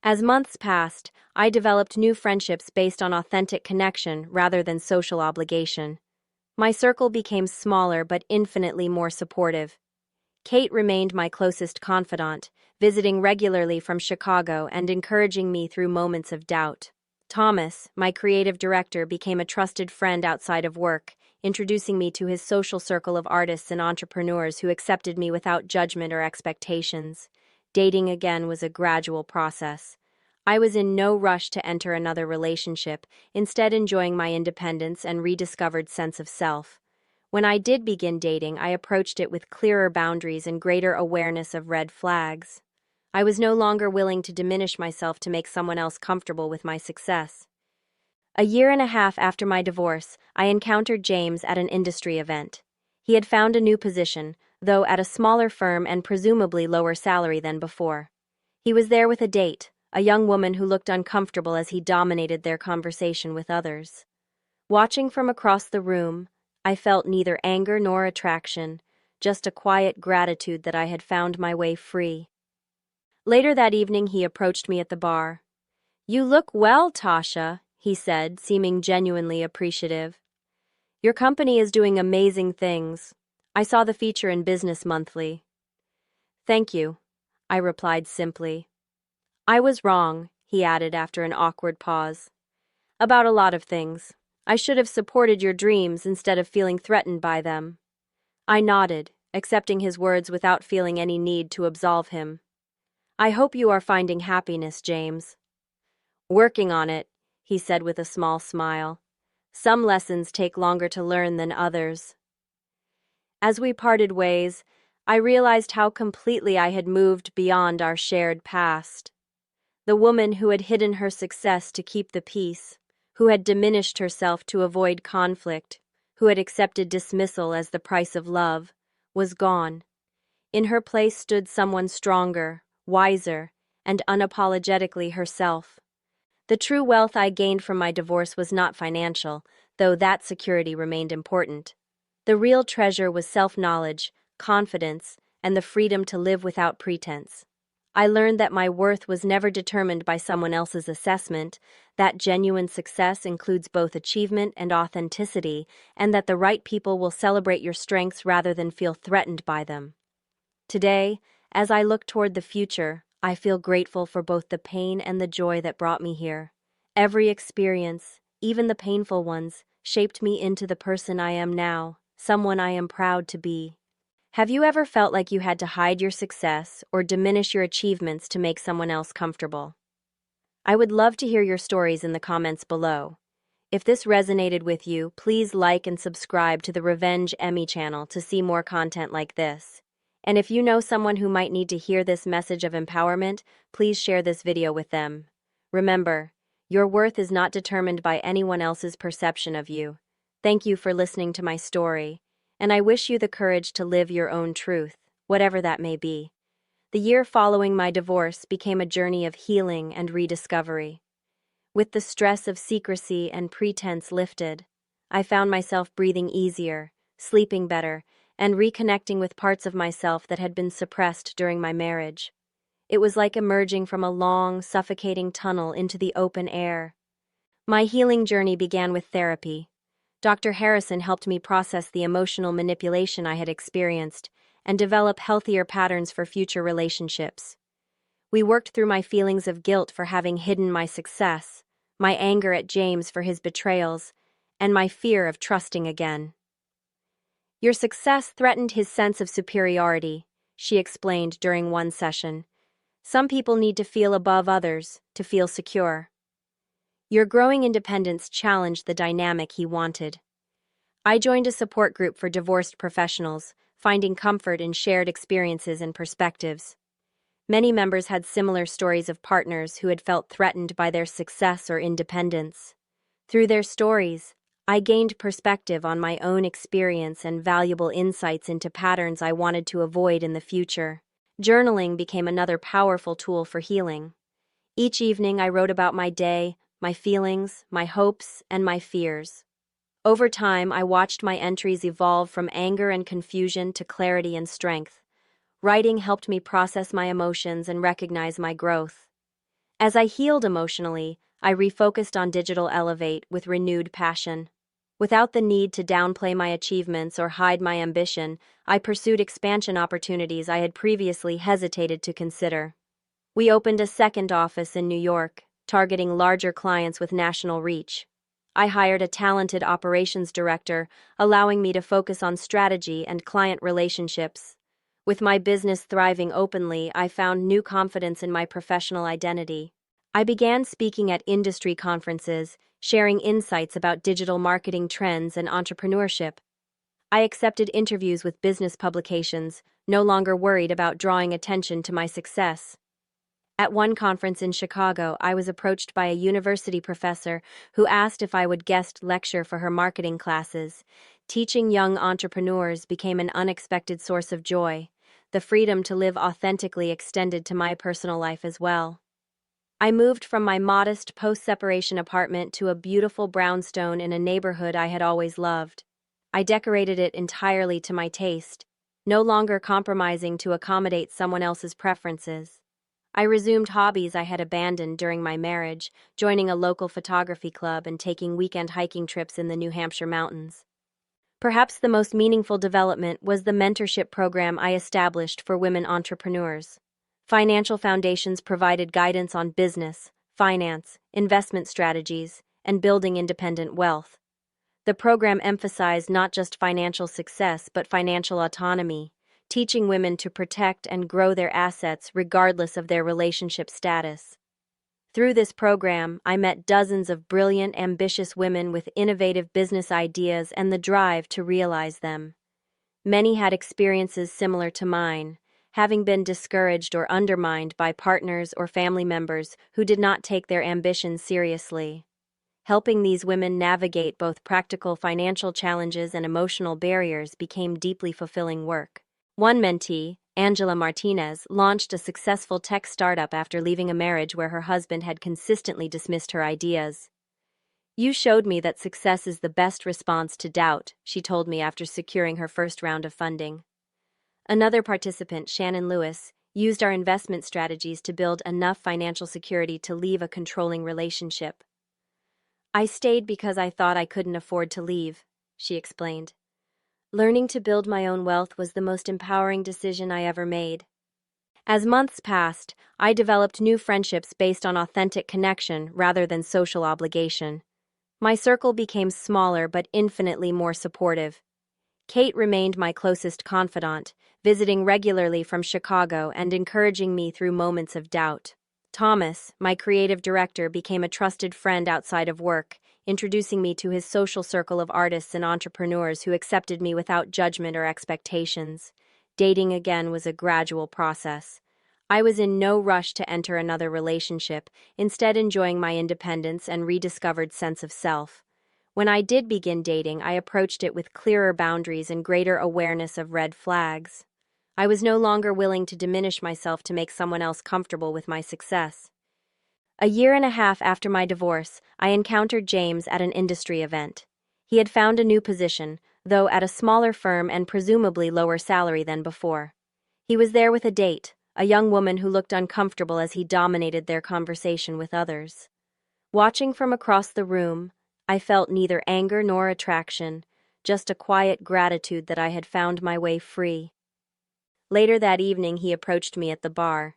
As months passed, I developed new friendships based on authentic connection rather than social obligation. My circle became smaller but infinitely more supportive. Kate remained my closest confidant, visiting regularly from Chicago and encouraging me through moments of doubt. Thomas, my creative director, became a trusted friend outside of work, introducing me to his social circle of artists and entrepreneurs who accepted me without judgment or expectations. Dating again was a gradual process. I was in no rush to enter another relationship, instead enjoying my independence and rediscovered sense of self. When I did begin dating, I approached it with clearer boundaries and greater awareness of red flags. I was no longer willing to diminish myself to make someone else comfortable with my success. A year and a half after my divorce, I encountered James at an industry event. He had found a new position, though at a smaller firm and presumably lower salary than before. He was there with a date, a young woman who looked uncomfortable as he dominated their conversation with others. Watching from across the room, I felt neither anger nor attraction, just a quiet gratitude that I had found my way free. Later that evening, he approached me at the bar. "You look well, Tasha," he said, seeming genuinely appreciative. "Your company is doing amazing things. I saw the feature in Business Monthly." "Thank you," I replied simply. "I was wrong," he added after an awkward pause. "About a lot of things. I should have supported your dreams instead of feeling threatened by them." I nodded, accepting his words without feeling any need to absolve him. "I hope you are finding happiness, James." "Working on it," he said with a small smile. "Some lessons take longer to learn than others." As we parted ways, I realized how completely I had moved beyond our shared past. The woman who had hidden her success to keep the peace, who had diminished herself to avoid conflict, who had accepted dismissal as the price of love, was gone. In her place stood someone stronger, wiser, and unapologetically herself. The true wealth I gained from my divorce was not financial, though that security remained important. The real treasure was self-knowledge, confidence, and the freedom to live without pretense. I learned that my worth was never determined by someone else's assessment, that genuine success includes both achievement and authenticity, and that the right people will celebrate your strengths rather than feel threatened by them. Today, as I look toward the future, I feel grateful for both the pain and the joy that brought me here. Every experience, even the painful ones, shaped me into the person I am now, someone I am proud to be. Have you ever felt like you had to hide your success or diminish your achievements to make someone else comfortable? I would love to hear your stories in the comments below. If this resonated with you, please like and subscribe to the Revenge Emmy channel to see more content like this. And if you know someone who might need to hear this message of empowerment, please share this video with them. Remember, your worth is not determined by anyone else's perception of you. Thank you for listening to my story, and I wish you the courage to live your own truth, whatever that may be. The year following my divorce became a journey of healing and rediscovery. With the stress of secrecy and pretense lifted, I found myself breathing easier, sleeping better, and reconnecting with parts of myself that had been suppressed during my marriage. It was like emerging from a long, suffocating tunnel into the open air. My healing journey began with therapy. Dr. Harrison helped me process the emotional manipulation I had experienced and develop healthier patterns for future relationships. We worked through my feelings of guilt for having hidden my success, my anger at James for his betrayals, and my fear of trusting again. "Your success threatened his sense of superiority," she explained during one session. "Some people need to feel above others to feel secure. Your growing independence challenged the dynamic he wanted." I joined a support group for divorced professionals, finding comfort in shared experiences and perspectives. Many members had similar stories of partners who had felt threatened by their success or independence. Through their stories, I gained perspective on my own experience and valuable insights into patterns I wanted to avoid in the future. Journaling became another powerful tool for healing. Each evening I wrote about my day, my feelings, my hopes, and my fears. Over time, I watched my entries evolve from anger and confusion to clarity and strength. Writing helped me process my emotions and recognize my growth. As I healed emotionally, I refocused on Digital Elevate with renewed passion. Without the need to downplay my achievements or hide my ambition, I pursued expansion opportunities I had previously hesitated to consider. We opened a second office in New York, targeting larger clients with national reach. I hired a talented operations director, allowing me to focus on strategy and client relationships. With my business thriving openly, I found new confidence in my professional identity. I began speaking at industry conferences, sharing insights about digital marketing trends and entrepreneurship. I accepted interviews with business publications, no longer worried about drawing attention to my success. At one conference in Chicago, I was approached by a university professor who asked if I would guest lecture for her marketing classes. Teaching young entrepreneurs became an unexpected source of joy. The freedom to live authentically extended to my personal life as well. I moved from my modest post-separation apartment to a beautiful brownstone in a neighborhood I had always loved. I decorated it entirely to my taste, no longer compromising to accommodate someone else's preferences. I resumed hobbies I had abandoned during my marriage, joining a local photography club and taking weekend hiking trips in the New Hampshire mountains. Perhaps the most meaningful development was the mentorship program I established for women entrepreneurs. Financial Foundations provided guidance on business, finance, investment strategies, and building independent wealth. The program emphasized not just financial success but financial autonomy, teaching women to protect and grow their assets regardless of their relationship status. Through this program, I met dozens of brilliant, ambitious women with innovative business ideas and the drive to realize them. Many had experiences similar to mine, having been discouraged or undermined by partners or family members who did not take their ambitions seriously. Helping these women navigate both practical financial challenges and emotional barriers became deeply fulfilling work. One mentee, Angela Martinez, launched a successful tech startup after leaving a marriage where her husband had consistently dismissed her ideas. "You showed me that success is the best response to doubt," she told me after securing her first round of funding. Another participant, Shannon Lewis, used our investment strategies to build enough financial security to leave a controlling relationship. "I stayed because I thought I couldn't afford to leave," she explained. "Learning to build my own wealth was the most empowering decision I ever made." As months passed, I developed new friendships based on authentic connection rather than social obligation. My circle became smaller but infinitely more supportive. Kate remained my closest confidant, visiting regularly from Chicago and encouraging me through moments of doubt. Thomas, my creative director, became a trusted friend outside of work, introducing me to his social circle of artists and entrepreneurs who accepted me without judgment or expectations. Dating again was a gradual process. I was in no rush to enter another relationship, instead enjoying my independence and rediscovered sense of self. When I did begin dating, I approached it with clearer boundaries and greater awareness of red flags. I was no longer willing to diminish myself to make someone else comfortable with my success. A year and a half after my divorce, I encountered James at an industry event. He had found a new position, though at a smaller firm and presumably lower salary than before. He was there with a date, a young woman who looked uncomfortable as he dominated their conversation with others. Watching from across the room, I felt neither anger nor attraction, just a quiet gratitude that I had found my way free. Later that evening, he approached me at the bar.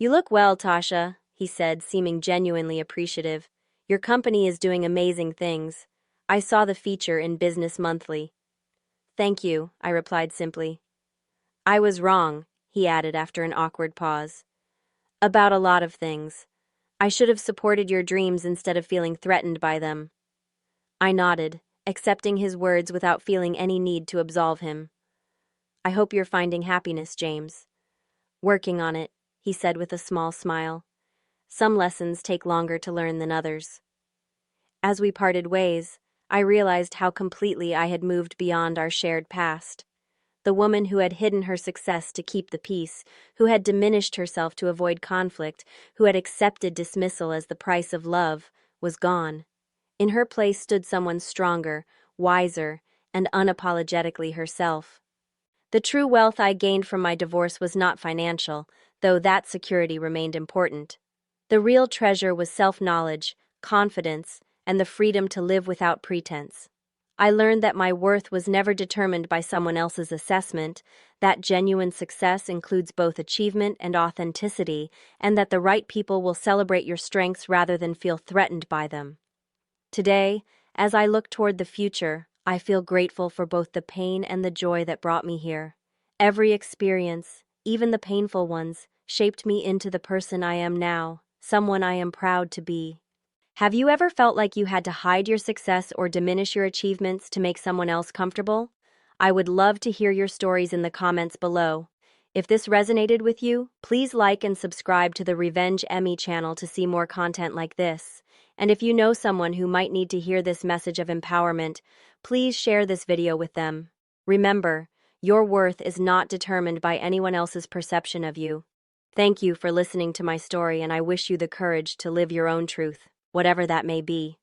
"You look well, Tasha," he said, seeming genuinely appreciative. "Your company is doing amazing things. I saw the feature in Business Monthly." "Thank you," I replied simply. "I was wrong," he added after an awkward pause. "About a lot of things. I should have supported your dreams instead of feeling threatened by them." I nodded, accepting his words without feeling any need to absolve him. "I hope you're finding happiness, James." "Working on it," he said with a small smile. "Some lessons take longer to learn than others." As we parted ways, I realized how completely I had moved beyond our shared past. The woman who had hidden her success to keep the peace, who had diminished herself to avoid conflict, who had accepted dismissal as the price of love, was gone. In her place stood someone stronger, wiser, and unapologetically herself. The true wealth I gained from my divorce was not financial, though that security remained important. The real treasure was self-knowledge, confidence, and the freedom to live without pretense. I learned that my worth was never determined by someone else's assessment, that genuine success includes both achievement and authenticity, and that the right people will celebrate your strengths rather than feel threatened by them. Today, as I look toward the future, I feel grateful for both the pain and the joy that brought me here. Every experience, even the painful ones, shaped me into the person I am now, someone I am proud to be. Have you ever felt like you had to hide your success or diminish your achievements to make someone else comfortable? I would love to hear your stories in the comments below. If this resonated with you, please like and subscribe to the Revenge Emmy channel to see more content like this. And if you know someone who might need to hear this message of empowerment, please share this video with them. Remember, your worth is not determined by anyone else's perception of you. Thank you for listening to my story, and I wish you the courage to live your own truth, whatever that may be.